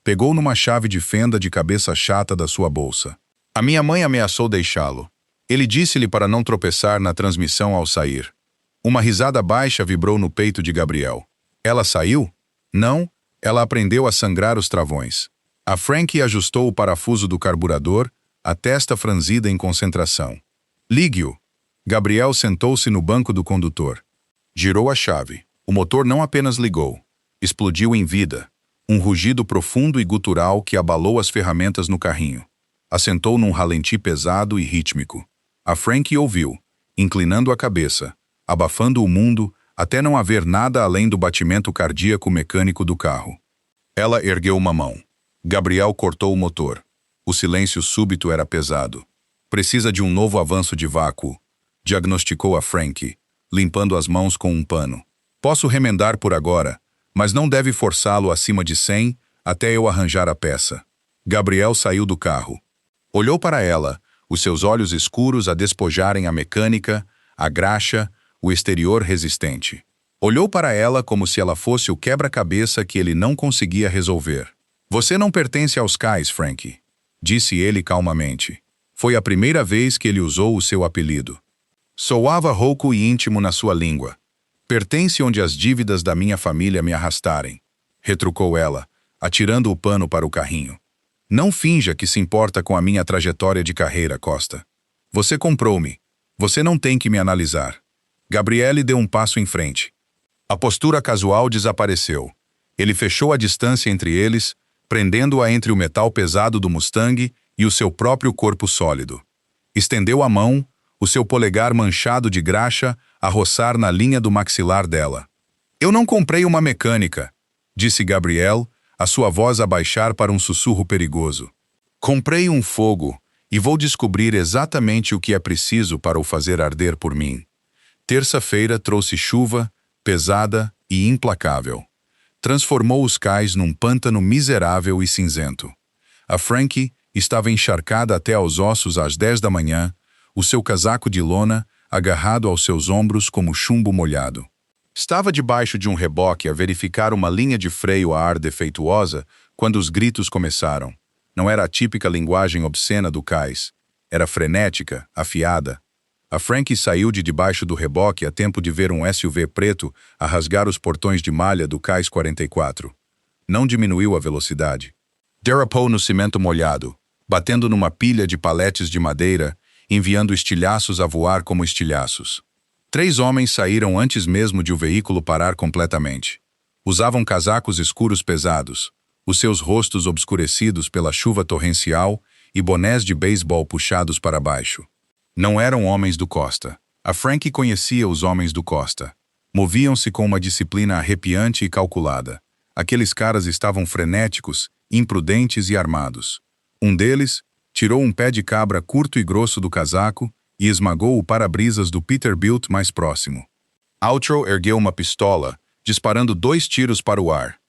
Pegou numa chave de fenda de cabeça chata da sua bolsa. "A minha mãe ameaçou deixá-lo. Ele disse-lhe para não tropeçar na transmissão ao sair." Uma risada baixa vibrou no peito de Gabriel. "Ela saiu?" "Não, ela aprendeu a sangrar os travões." A Frankie ajustou o parafuso do carburador, a testa franzida em concentração. "Ligue-o." Gabriel sentou-se no banco do condutor. Girou a chave. O motor não apenas ligou. Explodiu em vida. Um rugido profundo e gutural que abalou as ferramentas no carrinho. Assentou num ralenti pesado e rítmico. A Frankie ouviu, inclinando a cabeça, abafando o mundo até não haver nada além do batimento cardíaco mecânico do carro. Ela ergueu uma mão. Gabriel cortou o motor. O silêncio súbito era pesado. "Precisa de um novo avanço de vácuo", diagnosticou a Frankie, limpando as mãos com um pano. "Posso remendar por agora, mas não deve forçá-lo acima de 100 até eu arranjar a peça." Gabriel saiu do carro. Olhou para ela, os seus olhos escuros a despojarem a mecânica, a graxa, o exterior resistente. Olhou para ela como se ela fosse o quebra-cabeça que ele não conseguia resolver. Você não pertence aos cais, Frankie, disse ele calmamente. Foi a primeira vez que ele usou o seu apelido. Soava rouco e íntimo na sua língua. Pertence onde as dívidas da minha família me arrastarem, retrucou ela, atirando o pano para o carrinho. Não finja que se importa com a minha trajetória de carreira, Costa. Você comprou-me. Você não tem que me analisar. Gabriele deu um passo em frente. A postura casual desapareceu. Ele fechou a distância entre eles, prendendo-a entre o metal pesado do Mustang e o seu próprio corpo sólido. Estendeu a mão, o seu polegar manchado de graxa a roçar na linha do maxilar dela. Eu não comprei uma mecânica, disse Gabriel, a sua voz a baixar para um sussurro perigoso. Comprei um fogo e vou descobrir exatamente o que é preciso para o fazer arder por mim. Terça-feira trouxe chuva, pesada e implacável. Transformou os cais num pântano miserável e cinzento. A Frankie estava encharcada até aos ossos às 10 da manhã, o seu casaco de lona agarrado aos seus ombros como chumbo molhado. Estava debaixo de um reboque a verificar uma linha de freio a ar defeituosa quando os gritos começaram. Não era a típica linguagem obscena do cais. Era frenética, afiada. A Frankie saiu de debaixo do reboque a tempo de ver um SUV preto a rasgar os portões de malha do cais 44. Não diminuiu a velocidade. Derrapou no cimento molhado, batendo numa pilha de paletes de madeira, enviando estilhaços a voar como estilhaços. 3 homens saíram antes mesmo de o veículo parar completamente. Usavam casacos escuros pesados, os seus rostos obscurecidos pela chuva torrencial e bonés de beisebol puxados para baixo. Não eram homens do Costa. A Frankie conhecia os homens do Costa. Moviam-se com uma disciplina arrepiante e calculada. Aqueles caras estavam frenéticos, imprudentes e armados. Um deles tirou um pé de cabra curto e grosso do casaco e esmagou o para-brisas do Peterbilt mais próximo. Outro ergueu uma pistola, disparando 2 tiros para o ar.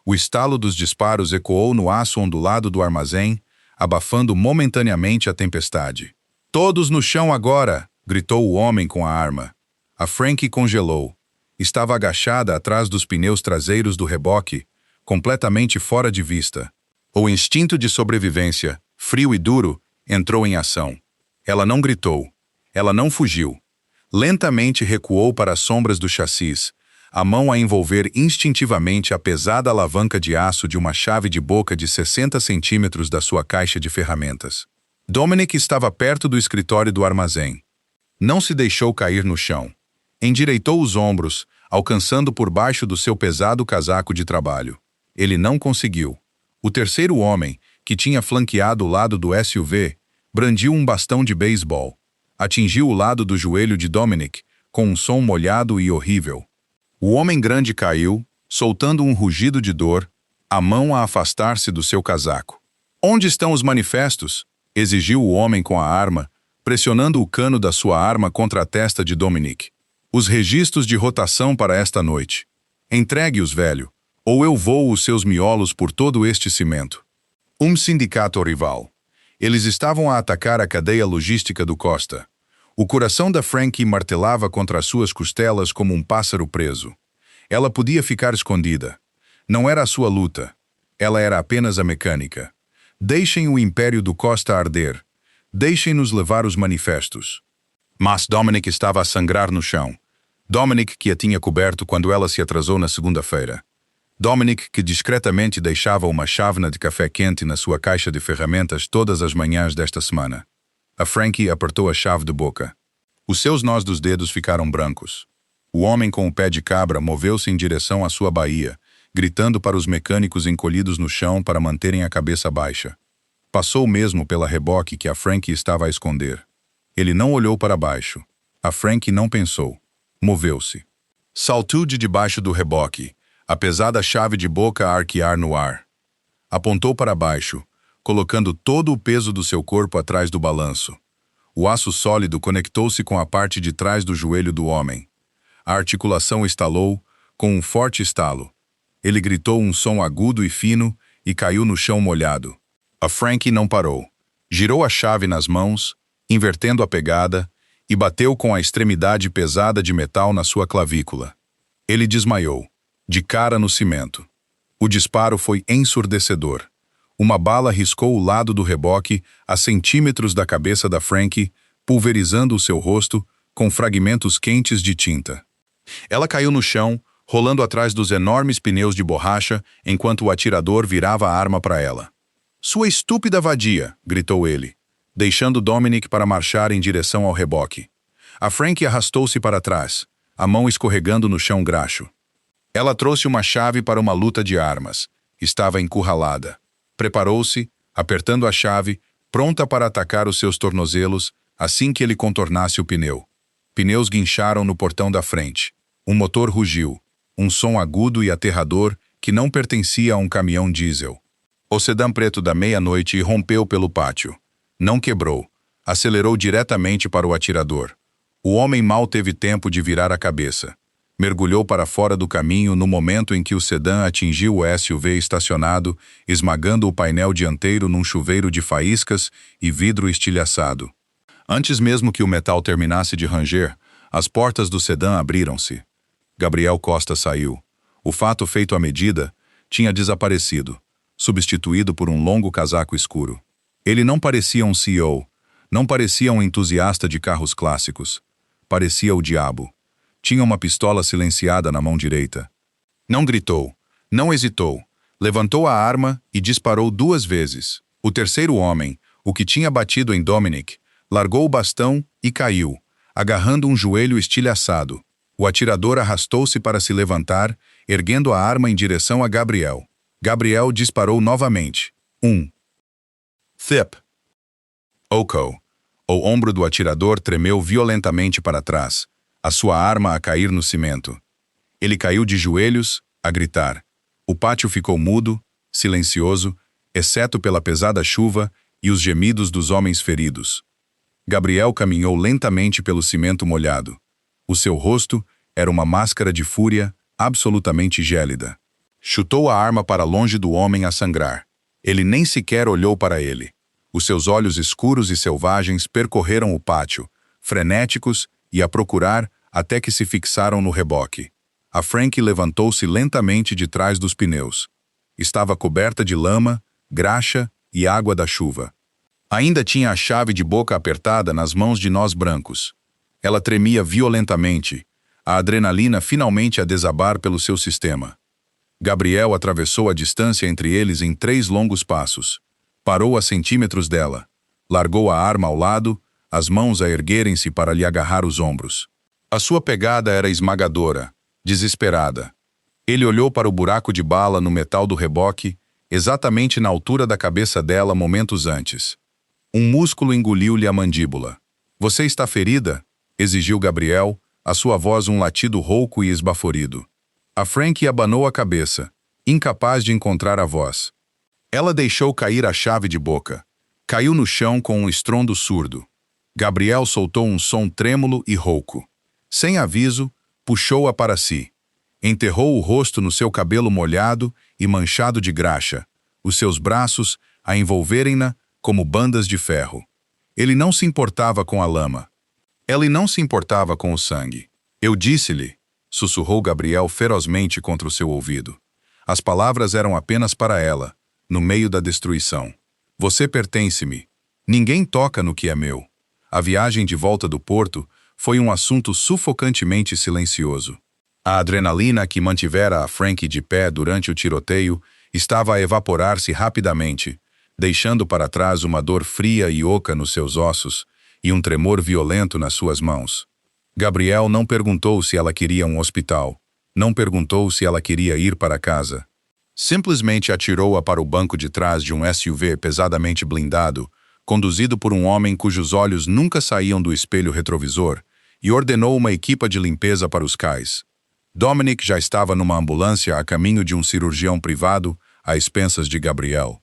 O estalo dos disparos ecoou no aço ondulado do armazém, abafando momentaneamente a tempestade. "Todos no chão agora!" gritou o homem com a arma. A Frankie congelou. Estava agachada atrás dos pneus traseiros do reboque, completamente fora de vista. O instinto de sobrevivência, frio e duro, entrou em ação. Ela não gritou. Ela não fugiu. Lentamente recuou para as sombras do chassis, a mão a envolver instintivamente a pesada alavanca de aço de uma chave de boca de 60 centímetros da sua caixa de ferramentas. Dominic estava perto do escritório do armazém. Não se deixou cair no chão. Endireitou os ombros, alcançando por baixo do seu pesado casaco de trabalho. Ele não conseguiu. O terceiro homem, que tinha flanqueado o lado do SUV, brandiu um bastão de beisebol. Atingiu o lado do joelho de Dominic, com um som molhado e horrível. O homem grande caiu, soltando um rugido de dor, a mão a afastar-se do seu casaco. "Onde estão os manifestos?" exigiu o homem com a arma, pressionando o cano da sua arma contra a testa de Dominic. "Os registros de rotação para esta noite. Entregue-os, velho, ou eu voo os seus miolos por todo este cimento." Um sindicato rival. Eles estavam a atacar a cadeia logística do Costa. O coração da Frankie martelava contra as suas costelas como um pássaro preso. Ela podia ficar escondida. Não era a sua luta. Ela era apenas a mecânica. Deixem o império do Costa arder. Deixem-nos levar os manifestos. Mas Dominic estava a sangrar no chão. Dominic que a tinha coberto quando ela se atrasou na segunda-feira. Dominic que discretamente deixava uma chávena de café quente na sua caixa de ferramentas todas as manhãs desta semana. A Frankie apertou a chave de boca. Os seus nós dos dedos ficaram brancos. O homem com o pé de cabra moveu-se em direção à sua baía, gritando para os mecânicos encolhidos no chão para manterem a cabeça baixa. Passou mesmo pela reboque que a Frankie estava a esconder. Ele não olhou para baixo. A Frankie não pensou. Moveu-se. Saltou de debaixo do reboque, a pesada chave de boca a arquear no ar. Apontou para baixo, colocando todo o peso do seu corpo atrás do balanço. O aço sólido conectou-se com a parte de trás do joelho do homem. A articulação estalou, com um forte estalo. Ele gritou um som agudo e fino e caiu no chão molhado. A Frankie não parou. Girou a chave nas mãos, invertendo a pegada, e bateu com a extremidade pesada de metal na sua clavícula. Ele desmaiou, de cara no cimento. O disparo foi ensurdecedor. Uma bala riscou o lado do reboque a centímetros da cabeça da Frankie, pulverizando o seu rosto com fragmentos quentes de tinta. Ela caiu no chão, rolando atrás dos enormes pneus de borracha, enquanto o atirador virava a arma para ela. "Sua estúpida vadia!" gritou ele, deixando Dominic para marchar em direção ao reboque. A Frankie arrastou-se para trás, a mão escorregando no chão graxo. Ela trouxe uma chave para uma luta de armas. Estava encurralada. Preparou-se, apertando a chave, pronta para atacar os seus tornozelos assim que ele contornasse o pneu. Pneus guincharam no portão da frente. Um motor rugiu, um som agudo e aterrador que não pertencia a um caminhão diesel. O sedã preto da meia-noite rompeu pelo pátio. Não quebrou. Acelerou diretamente para o atirador. O homem mal teve tempo de virar a cabeça. Mergulhou para fora do caminho no momento em que o sedã atingiu o SUV estacionado, esmagando o painel dianteiro num chuveiro de faíscas e vidro estilhaçado. Antes mesmo que o metal terminasse de ranger, as portas do sedã abriram-se. Gabriel Costa saiu. O fato feito à medida tinha desaparecido, substituído por um longo casaco escuro. Ele não parecia um CEO, não parecia um entusiasta de carros clássicos. Parecia o diabo. Tinha uma pistola silenciada na mão direita. Não gritou, não hesitou. Levantou a arma e disparou 2 vezes. O terceiro homem, o que tinha batido em Dominic, largou o bastão e caiu, agarrando um joelho estilhaçado. O atirador arrastou-se para se levantar, erguendo a arma em direção a Gabriel. Gabriel disparou novamente. Thip. Oko. O ombro do atirador tremeu violentamente para trás, a sua arma a cair no cimento. Ele caiu de joelhos, a gritar. O pátio ficou mudo, silencioso, exceto pela pesada chuva e os gemidos dos homens feridos. Gabriel caminhou lentamente pelo cimento molhado. O seu rosto era uma máscara de fúria absolutamente gélida. Chutou a arma para longe do homem a sangrar. Ele nem sequer olhou para ele. Os seus olhos escuros e selvagens percorreram o pátio, frenéticos e a procurar até que se fixaram no reboque. A Frankie levantou-se lentamente de trás dos pneus. Estava coberta de lama, graxa e água da chuva. Ainda tinha a chave de boca apertada nas mãos de nós brancos. Ela tremia violentamente, a adrenalina finalmente a desabar pelo seu sistema. Gabriel atravessou a distância entre eles em 3 longos passos. Parou a centímetros dela. Largou a arma ao lado, as mãos a erguerem-se para lhe agarrar os ombros. A sua pegada era esmagadora, desesperada. Ele olhou para o buraco de bala no metal do reboque, exatamente na altura da cabeça dela momentos antes. Um músculo engoliu-lhe a mandíbula. "Você está ferida?" exigiu Gabriel, a sua voz um latido rouco e esbaforido. A Frankie abanou a cabeça, incapaz de encontrar a voz. Ela deixou cair a chave de boca. Caiu no chão com um estrondo surdo. Gabriel soltou um som trêmulo e rouco. Sem aviso, puxou-a para si. Enterrou o rosto no seu cabelo molhado e manchado de graxa, os seus braços a envolverem-na como bandas de ferro. Ele não se importava com a lama. Ela não se importava com o sangue. "Eu disse-lhe", sussurrou Gabriel ferozmente contra o seu ouvido. As palavras eram apenas para ela, no meio da destruição. "Você pertence-me. Ninguém toca no que é meu." A viagem de volta do porto foi um assunto sufocantemente silencioso. A adrenalina que mantivera a Frankie de pé durante o tiroteio estava a evaporar-se rapidamente, deixando para trás uma dor fria e oca nos seus ossos e um tremor violento nas suas mãos. Gabriel não perguntou se ela queria um hospital, não perguntou se ela queria ir para casa. Simplesmente atirou-a para o banco de trás de um SUV pesadamente blindado, conduzido por um homem cujos olhos nunca saíam do espelho retrovisor, e ordenou uma equipa de limpeza para os cais. Dominic já estava numa ambulância a caminho de um cirurgião privado, a expensas de Gabriel.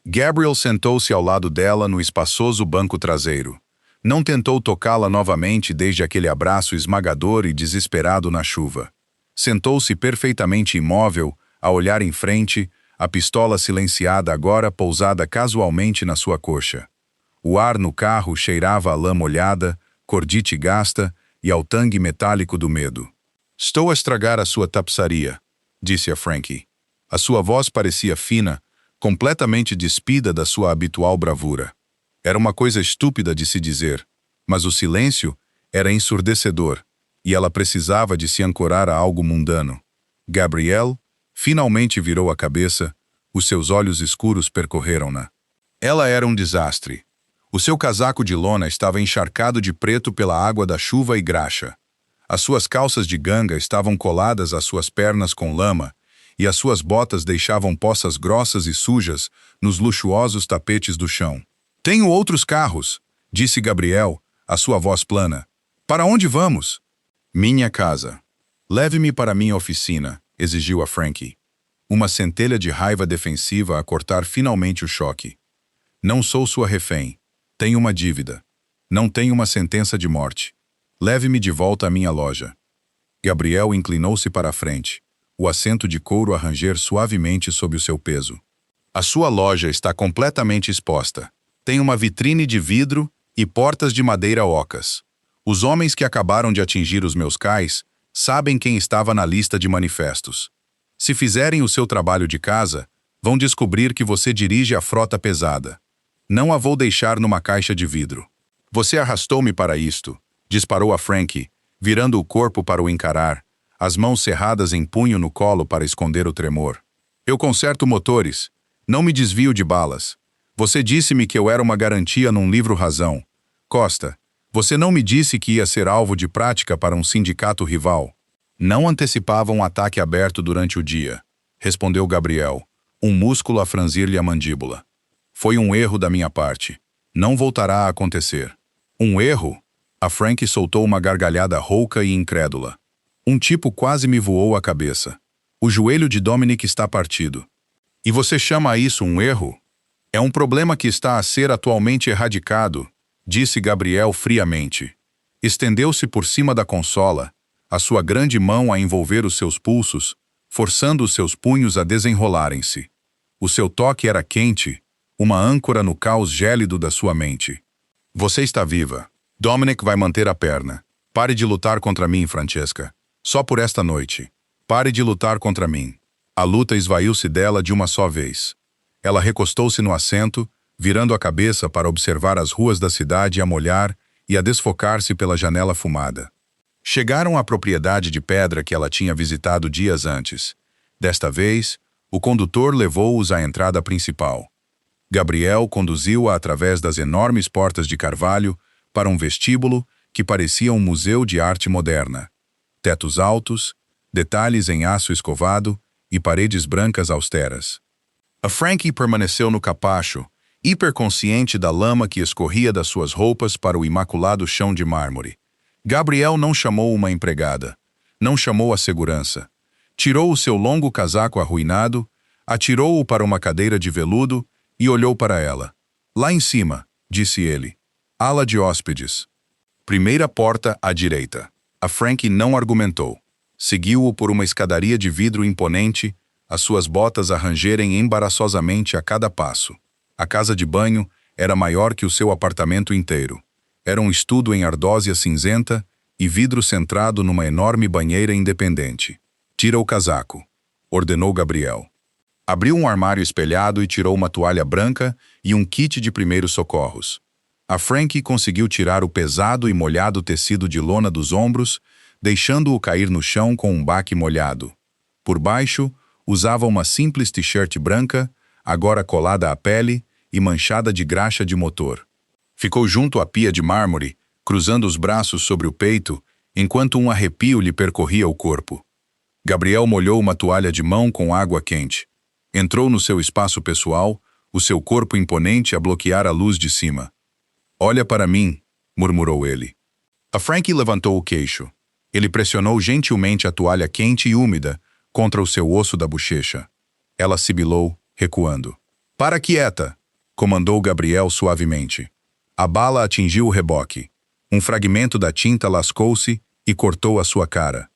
Gabriel sentou-se ao lado dela no espaçoso banco traseiro. Não tentou tocá-la novamente desde aquele abraço esmagador e desesperado na chuva. Sentou-se perfeitamente imóvel, a olhar em frente, a pistola silenciada agora pousada casualmente na sua coxa. O ar no carro cheirava a lã molhada, cordite gasta e ao tangue metálico do medo. "Estou a estragar a sua tapeçaria", disse a Frankie. A sua voz parecia fina, completamente despida da sua habitual bravura. Era uma coisa estúpida de se dizer, mas o silêncio era ensurdecedor, e ela precisava de se ancorar a algo mundano. Gabrielle finalmente virou a cabeça, os seus olhos escuros percorreram-na. Ela era um desastre. O seu casaco de lona estava encharcado de preto pela água da chuva e graxa. As suas calças de ganga estavam coladas às suas pernas com lama, e as suas botas deixavam poças grossas e sujas nos luxuosos tapetes do chão. "Tenho outros carros", disse Gabrielle, a sua voz plana. "Para onde vamos?" "Minha casa." "Leve-me para minha oficina", exigiu a Frankie. Uma centelha de raiva defensiva a cortar finalmente o choque. "Não sou sua refém. Tenho uma dívida. Não tenho uma sentença de morte. Leve-me de volta à minha loja." Gabrielle inclinou-se para a frente, o assento de couro a ranger suavemente sob o seu peso. "A sua loja está completamente exposta. Tem uma vitrine de vidro e portas de madeira ocas. Os homens que acabaram de atingir os meus cais sabem quem estava na lista de manifestos. Se fizerem o seu trabalho de casa, vão descobrir que você dirige a frota pesada. Não a vou deixar numa caixa de vidro." "Você arrastou-me para isto", disparou a Frankie, virando o corpo para o encarar, as mãos cerradas em punho no colo para esconder o tremor. "Eu conserto motores. Não me desvio de balas. Você disse-me que eu era uma garantia num livro-razão. Costa, você não me disse que ia ser alvo de prática para um sindicato rival." "Não antecipava um ataque aberto durante o dia", respondeu Gabrielle, um músculo a franzir-lhe a mandíbula. "Foi um erro da minha parte. Não voltará a acontecer." "Um erro?" A Frankie soltou uma gargalhada rouca e incrédula. "Um tipo quase me voou a cabeça. O joelho de Dominic está partido." "E você chama isso um erro?" "É um problema que está a ser atualmente erradicado", disse Gabrielle friamente. Estendeu-se por cima da consola, a sua grande mão a envolver os seus pulsos, forçando os seus punhos a desenrolarem-se. O seu toque era quente, uma âncora no caos gélido da sua mente. "Você está viva. Dominic vai manter a perna. Pare de lutar contra mim, Francesca. Só por esta noite. Pare de lutar contra mim." A luta esvaiu-se dela de uma só vez. Ela recostou-se no assento, virando a cabeça para observar as ruas da cidade a molhar e a desfocar-se pela janela fumada. Chegaram à propriedade de pedra que ela tinha visitado dias antes. Desta vez, o condutor levou-os à entrada principal. Gabrielle conduziu-a através das enormes portas de carvalho para um vestíbulo que parecia um museu de arte moderna. Tetos altos, detalhes em aço escovado e paredes brancas austeras. A Frankie permaneceu no capacho, hiperconsciente da lama que escorria das suas roupas para o imaculado chão de mármore. Gabrielle não chamou uma empregada. Não chamou a segurança. Tirou o seu longo casaco arruinado, atirou-o para uma cadeira de veludo e olhou para ela. "Lá em cima", disse ele. "Ala de hóspedes. Primeira porta à direita." A Frankie não argumentou. Seguiu-o por uma escadaria de vidro imponente, as suas botas a rangerem embaraçosamente a cada passo. A casa de banho era maior que o seu apartamento inteiro. Era um estudo em ardósia cinzenta e vidro centrado numa enorme banheira independente. "Tira o casaco", ordenou Gabrielle. Abriu um armário espelhado e tirou uma toalha branca e um kit de primeiros socorros. A Frankie conseguiu tirar o pesado e molhado tecido de lona dos ombros, deixando-o cair no chão com um baque molhado. Por baixo, usava uma simples t-shirt branca, agora colada à pele e manchada de graxa de motor. Ficou junto à pia de mármore, cruzando os braços sobre o peito, enquanto um arrepio lhe percorria o corpo. Gabrielle molhou uma toalha de mão com água quente. Entrou no seu espaço pessoal, o seu corpo imponente a bloquear a luz de cima. "Olha para mim", murmurou ele. A Frankie levantou o queixo. Ele pressionou gentilmente a toalha quente e úmida contra o seu osso da bochecha. Ela sibilou, recuando. "Para quieta", comandou Gabrielle suavemente. A bala atingiu o reboque. Um fragmento da tinta lascou-se e cortou a sua cara.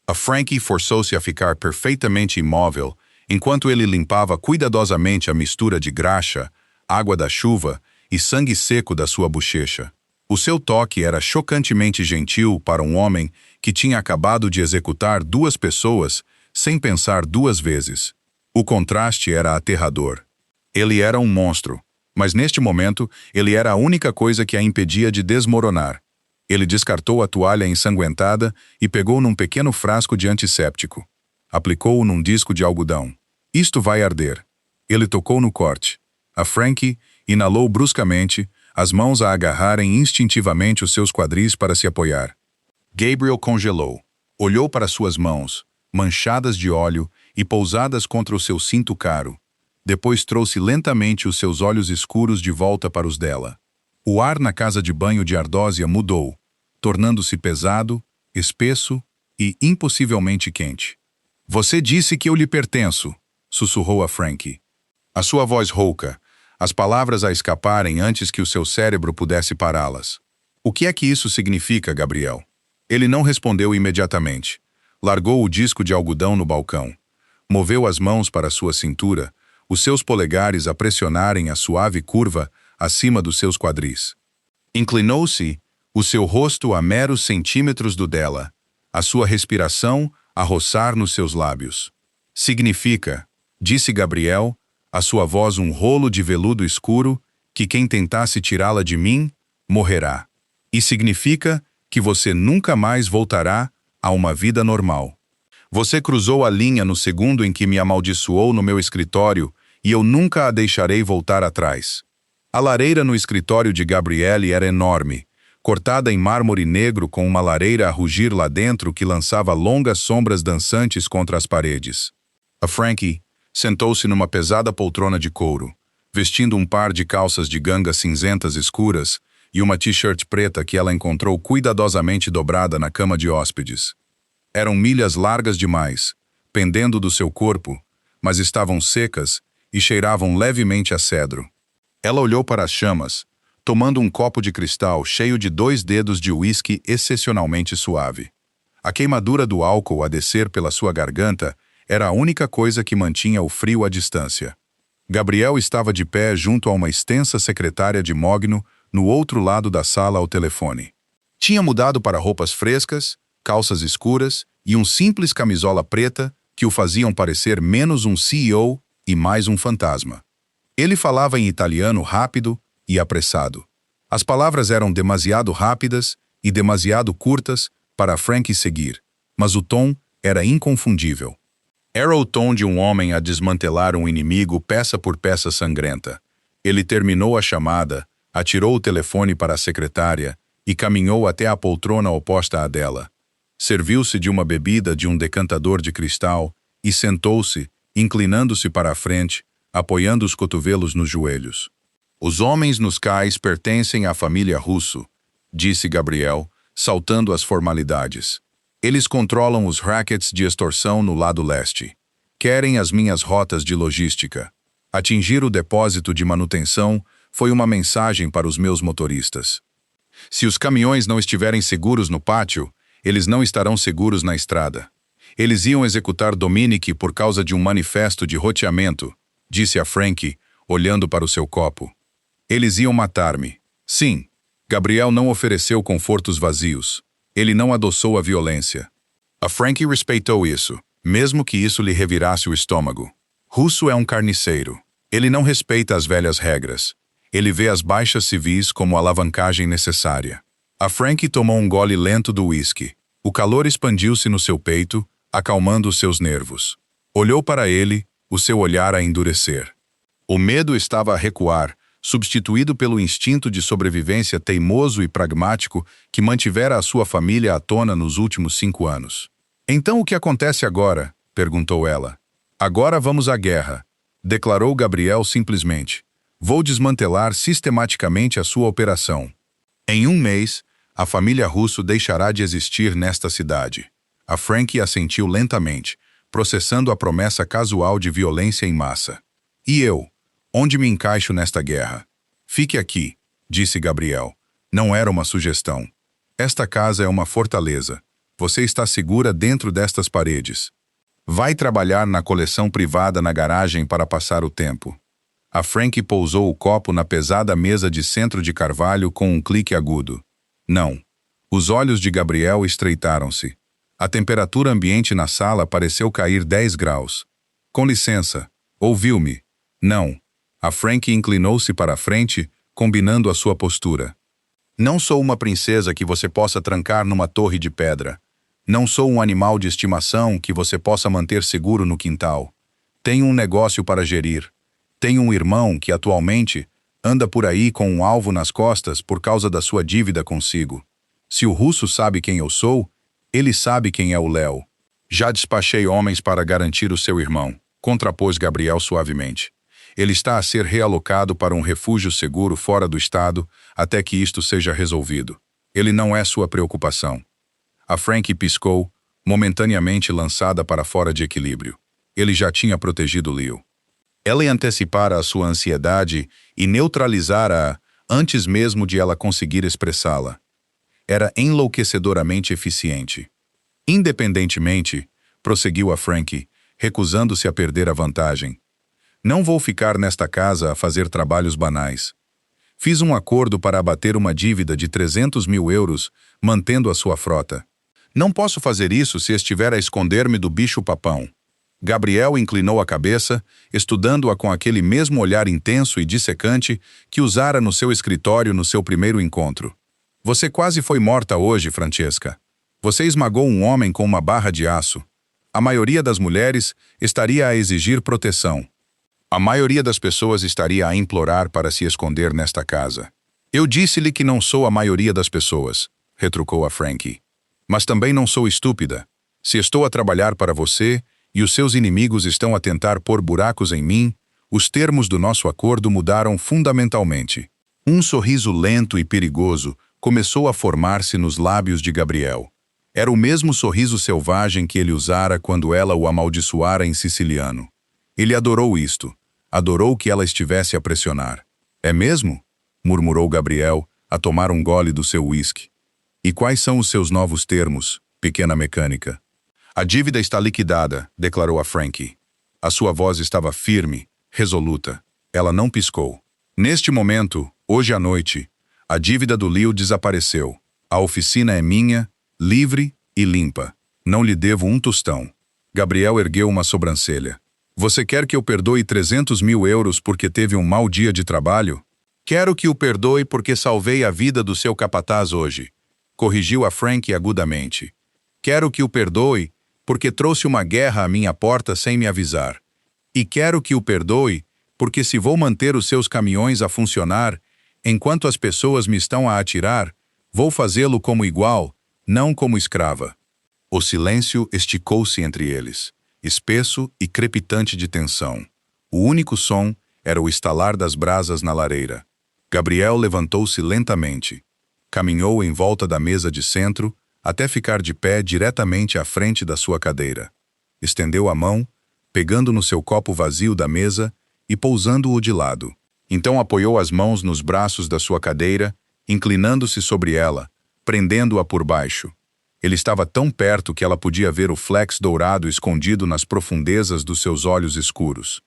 A Frankie forçou-se a ficar perfeitamente imóvel enquanto ele limpava cuidadosamente a mistura de graxa, água da chuva e sangue seco da sua bochecha. O seu toque era chocantemente gentil para um homem que tinha acabado de executar 2 pessoas sem pensar 2 vezes. O contraste era aterrador. Ele era um monstro, mas neste momento ele era a única coisa que a impedia de desmoronar. Ele descartou a toalha ensanguentada e pegou num pequeno frasco de antisséptico. Aplicou-o num disco de algodão. Isto vai arder. Ele tocou no corte. A Frankie inalou bruscamente, as mãos a agarrarem instintivamente os seus quadris para se apoiar. Gabriel congelou. Olhou para suas mãos, manchadas de óleo e pousadas contra o seu cinto caro. Depois trouxe lentamente os seus olhos escuros de volta para os dela. O ar na casa de banho de Ardósia mudou, tornando-se pesado, espesso e impossivelmente quente. "Você disse que eu lhe pertenço", sussurrou a Frankie. A sua voz rouca, as palavras a escaparem antes que o seu cérebro pudesse pará-las. "O que é que isso significa, Gabriel?" Ele não respondeu imediatamente. Largou o disco de algodão no balcão. Moveu as mãos para sua cintura, os seus polegares a pressionarem a suave curva acima dos seus quadris. Inclinou-se, o seu rosto a meros centímetros do dela, a sua respiração a roçar nos seus lábios. "Significa", disse Gabriel, a sua voz um rolo de veludo escuro, "que quem tentasse tirá-la de mim, morrerá. E significa que você nunca mais voltará a uma vida normal. Você cruzou a linha no segundo em que me amaldiçoou no meu escritório e eu nunca a deixarei voltar atrás." A lareira no escritório de Gabriele era enorme, cortada em mármore negro com uma lareira a rugir lá dentro que lançava longas sombras dançantes contra as paredes. A Frankie sentou-se numa pesada poltrona de couro, vestindo um par de calças de ganga cinzentas escuras e uma t-shirt preta que ela encontrou cuidadosamente dobrada na cama de hóspedes. Eram milhas largas demais, pendendo do seu corpo, mas estavam secas e cheiravam levemente a cedro. Ela olhou para as chamas, tomando um copo de cristal cheio de 2 dedos de uísque excepcionalmente suave. A queimadura do álcool a descer pela sua garganta era a única coisa que mantinha o frio à distância. Gabriel estava de pé junto a uma extensa secretária de mogno no outro lado da sala ao telefone. Tinha mudado para roupas frescas, calças escuras e um simples camisola preta que o faziam parecer menos um CEO e mais um fantasma. Ele falava em italiano rápido e apressado. As palavras eram demasiado rápidas e demasiado curtas para Frankie seguir, mas o tom era inconfundível. Era o tom de um homem a desmantelar um inimigo peça por peça sangrenta. Ele terminou a chamada, atirou o telefone para a secretária e caminhou até a poltrona oposta à dela. Serviu-se de uma bebida de um decantador de cristal e sentou-se, inclinando-se para a frente, apoiando os cotovelos nos joelhos. "Os homens nos cais pertencem à família Russo", disse Gabriel, saltando as formalidades. "Eles controlam os rackets de extorsão no lado leste. Querem as minhas rotas de logística. Atingir o depósito de manutenção foi uma mensagem para os meus motoristas. Se os caminhões não estiverem seguros no pátio, eles não estarão seguros na estrada. Eles iam executar Dominic por causa de um manifesto de roteamento", disse a Frankie, olhando para o seu copo. "Eles iam matar-me. Sim, Gabriel não ofereceu confortos vazios. Ele não adoçou a violência. A Frankie respeitou isso, mesmo que isso lhe revirasse o estômago. Russo é um carniceiro. Ele não respeita as velhas regras. Ele vê as baixas civis como alavancagem necessária." A Frankie tomou um gole lento do uísque. O calor expandiu-se no seu peito, acalmando os seus nervos. Olhou para ele, o seu olhar a endurecer. O medo estava a recuar, substituído pelo instinto de sobrevivência teimoso e pragmático que mantivera a sua família à tona nos últimos 5 anos. "Então o que acontece agora?", perguntou ela. "Agora vamos à guerra", declarou Gabriel simplesmente. "Vou desmantelar sistematicamente a sua operação. Em 1 mês, a família Russo deixará de existir nesta cidade." A Frankie assentiu lentamente, processando a promessa casual de violência em massa. "E eu? Onde me encaixo nesta guerra?" "Fique aqui", disse Gabriel. Não era uma sugestão. "Esta casa é uma fortaleza. Você está segura dentro destas paredes. Vai trabalhar na coleção privada na garagem para passar o tempo." A Frank pousou o copo na pesada mesa de centro de carvalho com um clique agudo. Não. Os olhos de Gabriel estreitaram-se. A temperatura ambiente na sala pareceu cair 10 graus. Com licença. Ouviu-me? Não. A Frank inclinou-se para a frente, combinando a sua postura. Não sou uma princesa que você possa trancar numa torre de pedra. Não sou um animal de estimação que você possa manter seguro no quintal. Tenho um negócio para gerir. Tenho um irmão que, atualmente, anda por aí com um alvo nas costas por causa da sua dívida consigo. Se o russo sabe quem eu sou, ele sabe quem é o Léo. Já despachei homens para garantir o seu irmão, contrapôs Gabriel suavemente. Ele está a ser realocado para um refúgio seguro fora do estado até que isto seja resolvido. Ele não é sua preocupação. A Frank piscou, momentaneamente lançada para fora de equilíbrio. Ele já tinha protegido Leo. Ela antecipara a sua ansiedade e neutralizara-a antes mesmo de ela conseguir expressá-la. Era enlouquecedoramente eficiente. Independentemente, prosseguiu a Frank, recusando-se a perder a vantagem. Não vou ficar nesta casa a fazer trabalhos banais. Fiz um acordo para abater uma dívida de 300 mil euros, mantendo a sua frota. Não posso fazer isso se estiver a esconder-me do bicho-papão. Gabriel inclinou a cabeça, estudando-a com aquele mesmo olhar intenso e dissecante que usara no seu escritório no seu primeiro encontro. Você quase foi morta hoje, Francesca. Você esmagou um homem com uma barra de aço. A maioria das mulheres estaria a exigir proteção. A maioria das pessoas estaria a implorar para se esconder nesta casa. Eu disse-lhe que não sou a maioria das pessoas, retrucou a Frankie. Mas também não sou estúpida. Se estou a trabalhar para você e os seus inimigos estão a tentar pôr buracos em mim, os termos do nosso acordo mudaram fundamentalmente. Um sorriso lento e perigoso começou a formar-se nos lábios de Gabriel. Era o mesmo sorriso selvagem que ele usara quando ela o amaldiçoara em siciliano. Ele adorou isto. Adorou que ela estivesse a pressionar. É mesmo? Murmurou Gabriel, a tomar um gole do seu uísque. E quais são os seus novos termos, pequena mecânica? A dívida está liquidada, declarou a Frankie. A sua voz estava firme, resoluta. Ela não piscou. Neste momento, hoje à noite, a dívida do Leo desapareceu. A oficina é minha, livre e limpa. Não lhe devo um tostão. Gabriel ergueu uma sobrancelha. Você quer que eu perdoe 300 mil euros porque teve um mau dia de trabalho? Quero que o perdoe porque salvei a vida do seu capataz hoje. Corrigiu a Frank agudamente. Quero que o perdoe porque trouxe uma guerra à minha porta sem me avisar. E quero que o perdoe porque se vou manter os seus caminhões a funcionar, enquanto as pessoas me estão a atirar, vou fazê-lo como igual, não como escrava. O silêncio esticou-se entre eles, espesso e crepitante de tensão. O único som era o estalar das brasas na lareira. Gabriel levantou-se lentamente. Caminhou em volta da mesa de centro, até ficar de pé diretamente à frente da sua cadeira. Estendeu a mão, pegando no seu copo vazio da mesa e pousando-o de lado. Então apoiou as mãos nos braços da sua cadeira, inclinando-se sobre ela, prendendo-a por baixo. Ele estava tão perto que ela podia ver o flex dourado escondido nas profundezas dos seus olhos escuros.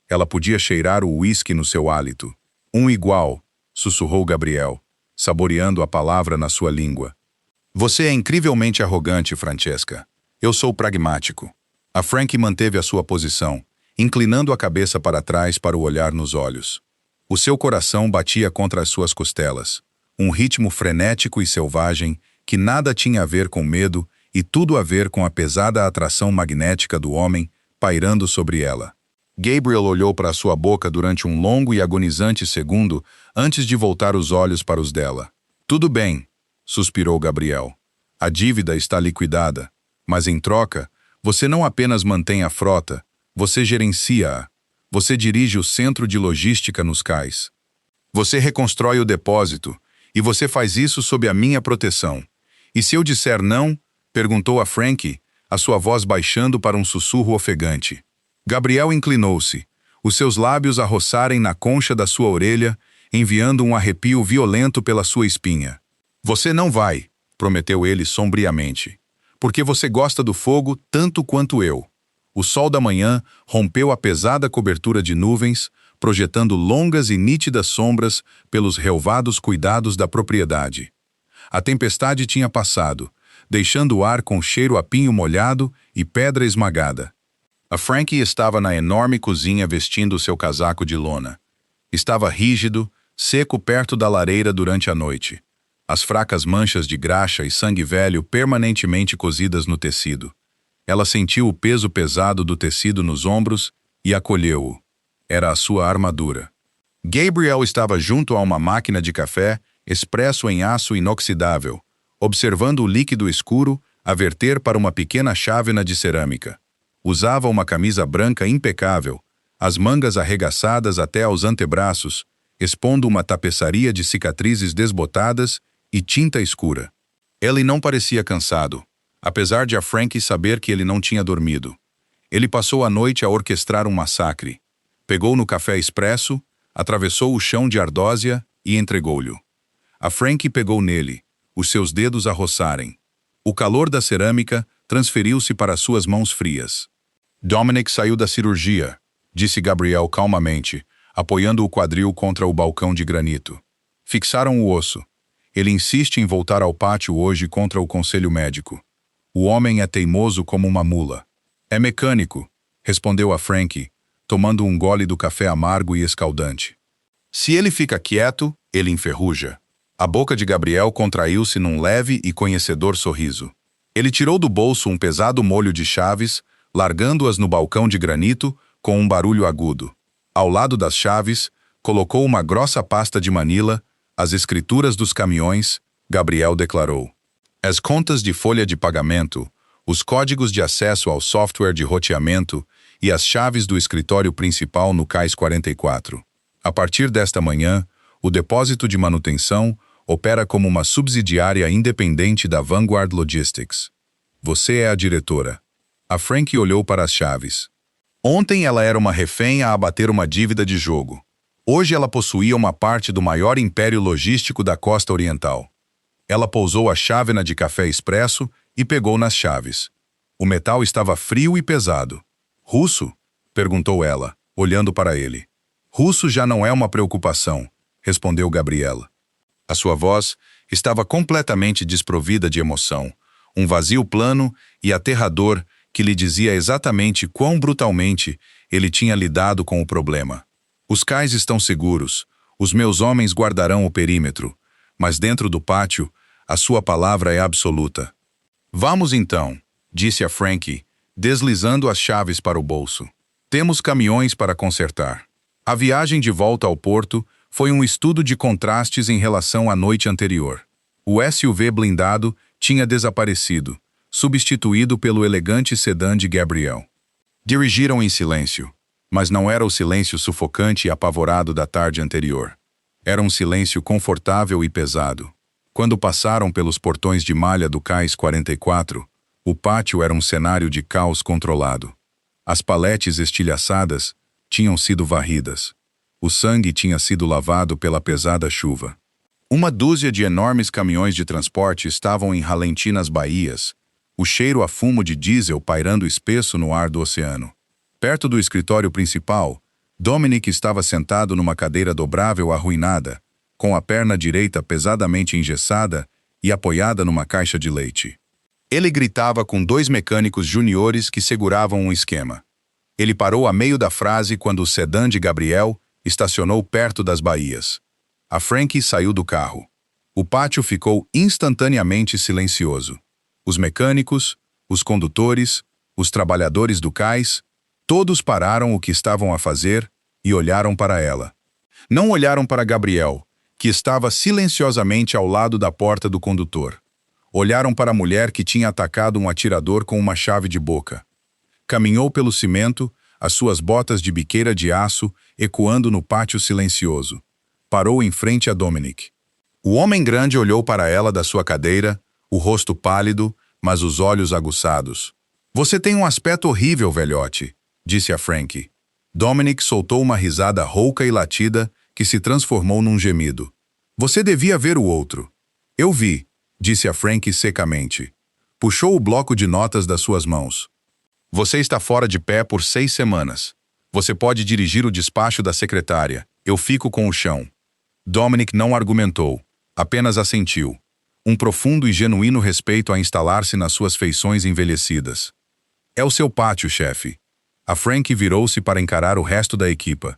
Ela podia cheirar o uísque no seu hálito. Um igual, sussurrou Gabriel, saboreando a palavra na sua língua. Você é incrivelmente arrogante, Francesca. Eu sou pragmático. A Frank manteve a sua posição, inclinando a cabeça para trás para o olhar nos olhos. O seu coração batia contra as suas costelas, um ritmo frenético e selvagem que nada tinha a ver com medo e tudo a ver com a pesada atração magnética do homem pairando sobre ela. Gabriel olhou para sua boca durante um longo e agonizante segundo antes de voltar os olhos para os dela. Tudo bem, suspirou Gabriel. A dívida está liquidada, mas em troca, você não apenas mantém a frota, você gerencia-a. Você dirige o centro de logística nos cais. Você reconstrói o depósito, e você faz isso sob a minha proteção. E se eu disser não? Perguntou a Frank, a sua voz baixando para um sussurro ofegante. Gabriel inclinou-se, os seus lábios a roçarem na concha da sua orelha, enviando um arrepio violento pela sua espinha. Você não vai, prometeu ele sombriamente, porque você gosta do fogo tanto quanto eu. O sol da manhã rompeu a pesada cobertura de nuvens, projetando longas e nítidas sombras pelos relvados cuidados da propriedade. A tempestade tinha passado, deixando o ar com cheiro a pinho molhado e pedra esmagada. A Frankie estava na enorme cozinha vestindo seu casaco de lona. Estava rígido, seco perto da lareira durante a noite. As fracas manchas de graxa e sangue velho permanentemente cozidas no tecido. Ela sentiu o peso pesado do tecido nos ombros e acolheu-o. Era a sua armadura. Gabriel estava junto a uma máquina de café, expresso em aço inoxidável, observando o líquido escuro a verter para uma pequena chávena de cerâmica. Usava uma camisa branca impecável, as mangas arregaçadas até aos antebraços, expondo uma tapeçaria de cicatrizes desbotadas e tinta escura. Ele não parecia cansado, apesar de a Frankie saber que ele não tinha dormido. Ele passou a noite a orquestrar um massacre. Pegou no café expresso, atravessou o chão de ardósia e entregou-lhe. A Frankie pegou nele, os seus dedos a roçarem. O calor da cerâmica transferiu-se para suas mãos frias. Dominic saiu da cirurgia, disse Gabriel calmamente, apoiando o quadril contra o balcão de granito. Fixaram o osso. Ele insiste em voltar ao pátio hoje contra o conselho médico. O homem é teimoso como uma mula. É mecânico, respondeu a Frankie, tomando um gole do café amargo e escaldante. Se ele fica quieto, ele enferruja. A boca de Gabriel contraiu-se num leve e conhecedor sorriso. Ele tirou do bolso um pesado molho de chaves, largando-as no balcão de granito com um barulho agudo. Ao lado das chaves, colocou uma grossa pasta de manila, as escrituras dos caminhões, Gabriel declarou. As contas de folha de pagamento, os códigos de acesso ao software de roteamento e as chaves do escritório principal no Cais 44. A partir desta manhã, o depósito de manutenção opera como uma subsidiária independente da Vanguard Logistics. Você é a diretora. A Frankie olhou para as chaves. Ontem ela era uma refém a abater uma dívida de jogo. Hoje ela possuía uma parte do maior império logístico da costa oriental. Ela pousou a chávena de café expresso e pegou nas chaves. O metal estava frio e pesado. Russo? Perguntou ela, olhando para ele. Russo já não é uma preocupação, respondeu Gabriela. A sua voz estava completamente desprovida de emoção, um vazio plano e aterrador que lhe dizia exatamente quão brutalmente ele tinha lidado com o problema. Os cais estão seguros, os meus homens guardarão o perímetro, mas dentro do pátio, a sua palavra é absoluta. Vamos então, disse a Frankie, deslizando as chaves para o bolso. Temos caminhões para consertar. A viagem de volta ao porto foi um estudo de contrastes em relação à noite anterior. O SUV blindado tinha desaparecido, substituído pelo elegante sedã de Gabriel. Dirigiram em silêncio, mas não era o silêncio sufocante e apavorado da tarde anterior. Era um silêncio confortável e pesado. Quando passaram pelos portões de malha do Cais 44, o pátio era um cenário de caos controlado. As paletes estilhaçadas tinham sido varridas. O sangue tinha sido lavado pela pesada chuva. Uma dúzia de enormes caminhões de transporte estavam em ralenti nas baías, o cheiro a fumo de diesel pairando espesso no ar do oceano. Perto do escritório principal, Dominic estava sentado numa cadeira dobrável arruinada, com a perna direita pesadamente engessada e apoiada numa caixa de leite. Ele gritava com dois mecânicos juniores que seguravam um esquema. Ele parou a meio da frase quando o sedã de Gabriel estacionou perto das baías. A Frankie saiu do carro. O pátio ficou instantaneamente silencioso. Os mecânicos, os condutores, os trabalhadores do cais, todos pararam o que estavam a fazer e olharam para ela. Não olharam para Gabriel, que estava silenciosamente ao lado da porta do condutor. Olharam para a mulher que tinha atacado um atirador com uma chave de boca. Caminhou pelo cimento, as suas botas de biqueira de aço ecoando no pátio silencioso. Parou em frente a Dominic. O homem grande olhou para ela da sua cadeira, o rosto pálido, mas os olhos aguçados. Você tem um aspecto horrível, velhote, disse a Frankie. Dominic soltou uma risada rouca e latida que se transformou num gemido. Você devia ver o outro. Eu vi, disse a Frankie secamente. Puxou o bloco de notas das suas mãos. Você está fora de pé por 6 semanas. Você pode dirigir o despacho da secretária. Eu fico com o chão. Dominic não argumentou, apenas assentiu. Um profundo e genuíno respeito a instalar-se nas suas feições envelhecidas. É o seu pátio, chefe. A Frank virou-se para encarar o resto da equipa.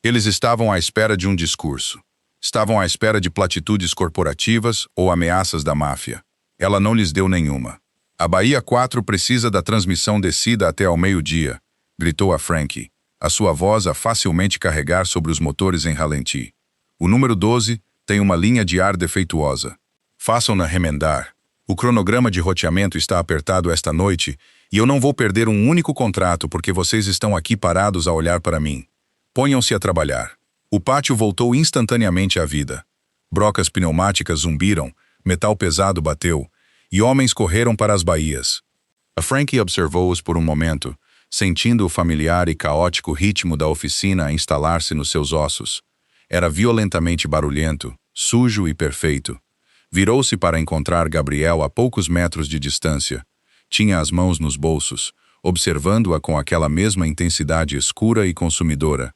Eles estavam à espera de um discurso. Estavam à espera de platitudes corporativas ou ameaças da máfia. Ela não lhes deu nenhuma. A Bahia 4 precisa da transmissão descida até ao meio-dia, gritou a Frank, a sua voz a facilmente carregar sobre os motores em ralenti. O número 12 tem uma linha de ar defeituosa. Façam-na remendar. O cronograma de roteamento está apertado esta noite e eu não vou perder um único contrato porque vocês estão aqui parados a olhar para mim. Ponham-se a trabalhar. O pátio voltou instantaneamente à vida. Brocas pneumáticas zumbiram, metal pesado bateu, e homens correram para as baías. A Frank observou-os por um momento, sentindo o familiar e caótico ritmo da oficina a instalar-se nos seus ossos. Era violentamente barulhento, sujo e perfeito. Virou-se para encontrar Gabriel a poucos metros de distância. Tinha as mãos nos bolsos, observando-a com aquela mesma intensidade escura e consumidora.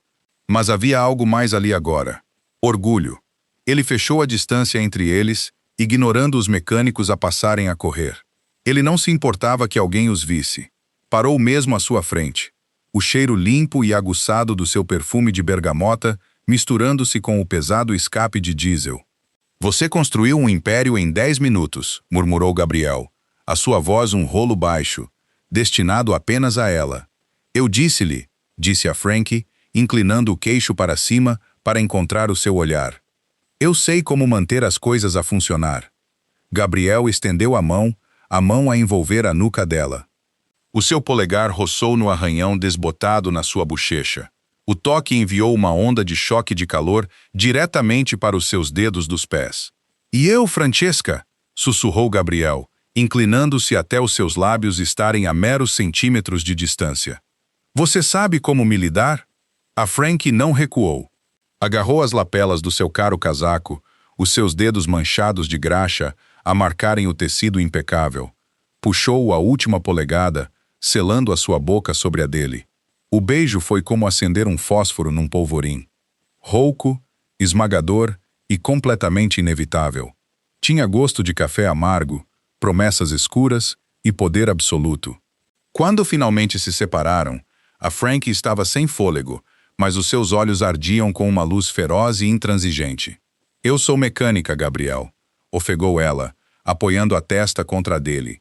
Mas havia algo mais ali agora. Orgulho. Ele fechou a distância entre eles, ignorando os mecânicos a passarem a correr. Ele não se importava que alguém os visse. Parou mesmo à sua frente. O cheiro limpo e aguçado do seu perfume de bergamota misturando-se com o pesado escape de diesel. Você construiu um império em 10 minutos, murmurou Gabriel. A sua voz um rolo baixo, destinado apenas a ela. Eu disse-lhe, disse a Frank, inclinando o queixo para cima para encontrar o seu olhar. Eu sei como manter as coisas a funcionar. Gabriel estendeu a mão a envolver a nuca dela. O seu polegar roçou no arranhão desbotado na sua bochecha. O toque enviou uma onda de choque de calor diretamente para os seus dedos dos pés. E eu, Francesca? Sussurrou Gabriel, inclinando-se até os seus lábios estarem a meros centímetros de distância. Você sabe como me lidar? A Frank não recuou. Agarrou as lapelas do seu caro casaco, os seus dedos manchados de graxa a marcarem o tecido impecável. Puxou-o a última polegada, selando a sua boca sobre a dele. O beijo foi como acender um fósforo num polvorim. Rouco, esmagador e completamente inevitável. Tinha gosto de café amargo, promessas escuras e poder absoluto. Quando finalmente se separaram, a Frank estava sem fôlego, mas os seus olhos ardiam com uma luz feroz e intransigente. Eu sou mecânica, Gabriel, ofegou ela, apoiando a testa contra a dele.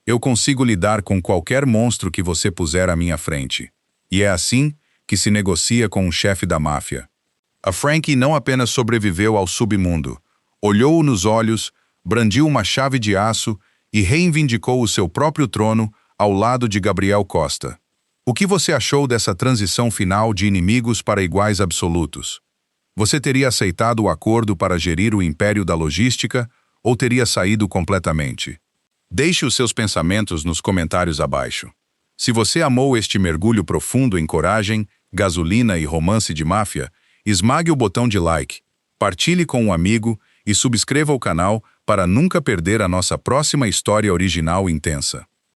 Eu consigo lidar com qualquer monstro que você puser à minha frente. E é assim que se negocia com um chefe da máfia. A Frank não apenas sobreviveu ao submundo, olhou-o nos olhos, brandiu uma chave de aço e reivindicou o seu próprio trono ao lado de Gabriel Costa. O que você achou dessa transição final de inimigos para iguais absolutos? Você teria aceitado o acordo para gerir o império da logística ou teria saído completamente? Deixe os seus pensamentos nos comentários abaixo. Se você amou este mergulho profundo em coragem, gasolina e romance de máfia, esmague o botão de like, partilhe com um amigo e subscreva o canal para nunca perder a nossa próxima história original intensa.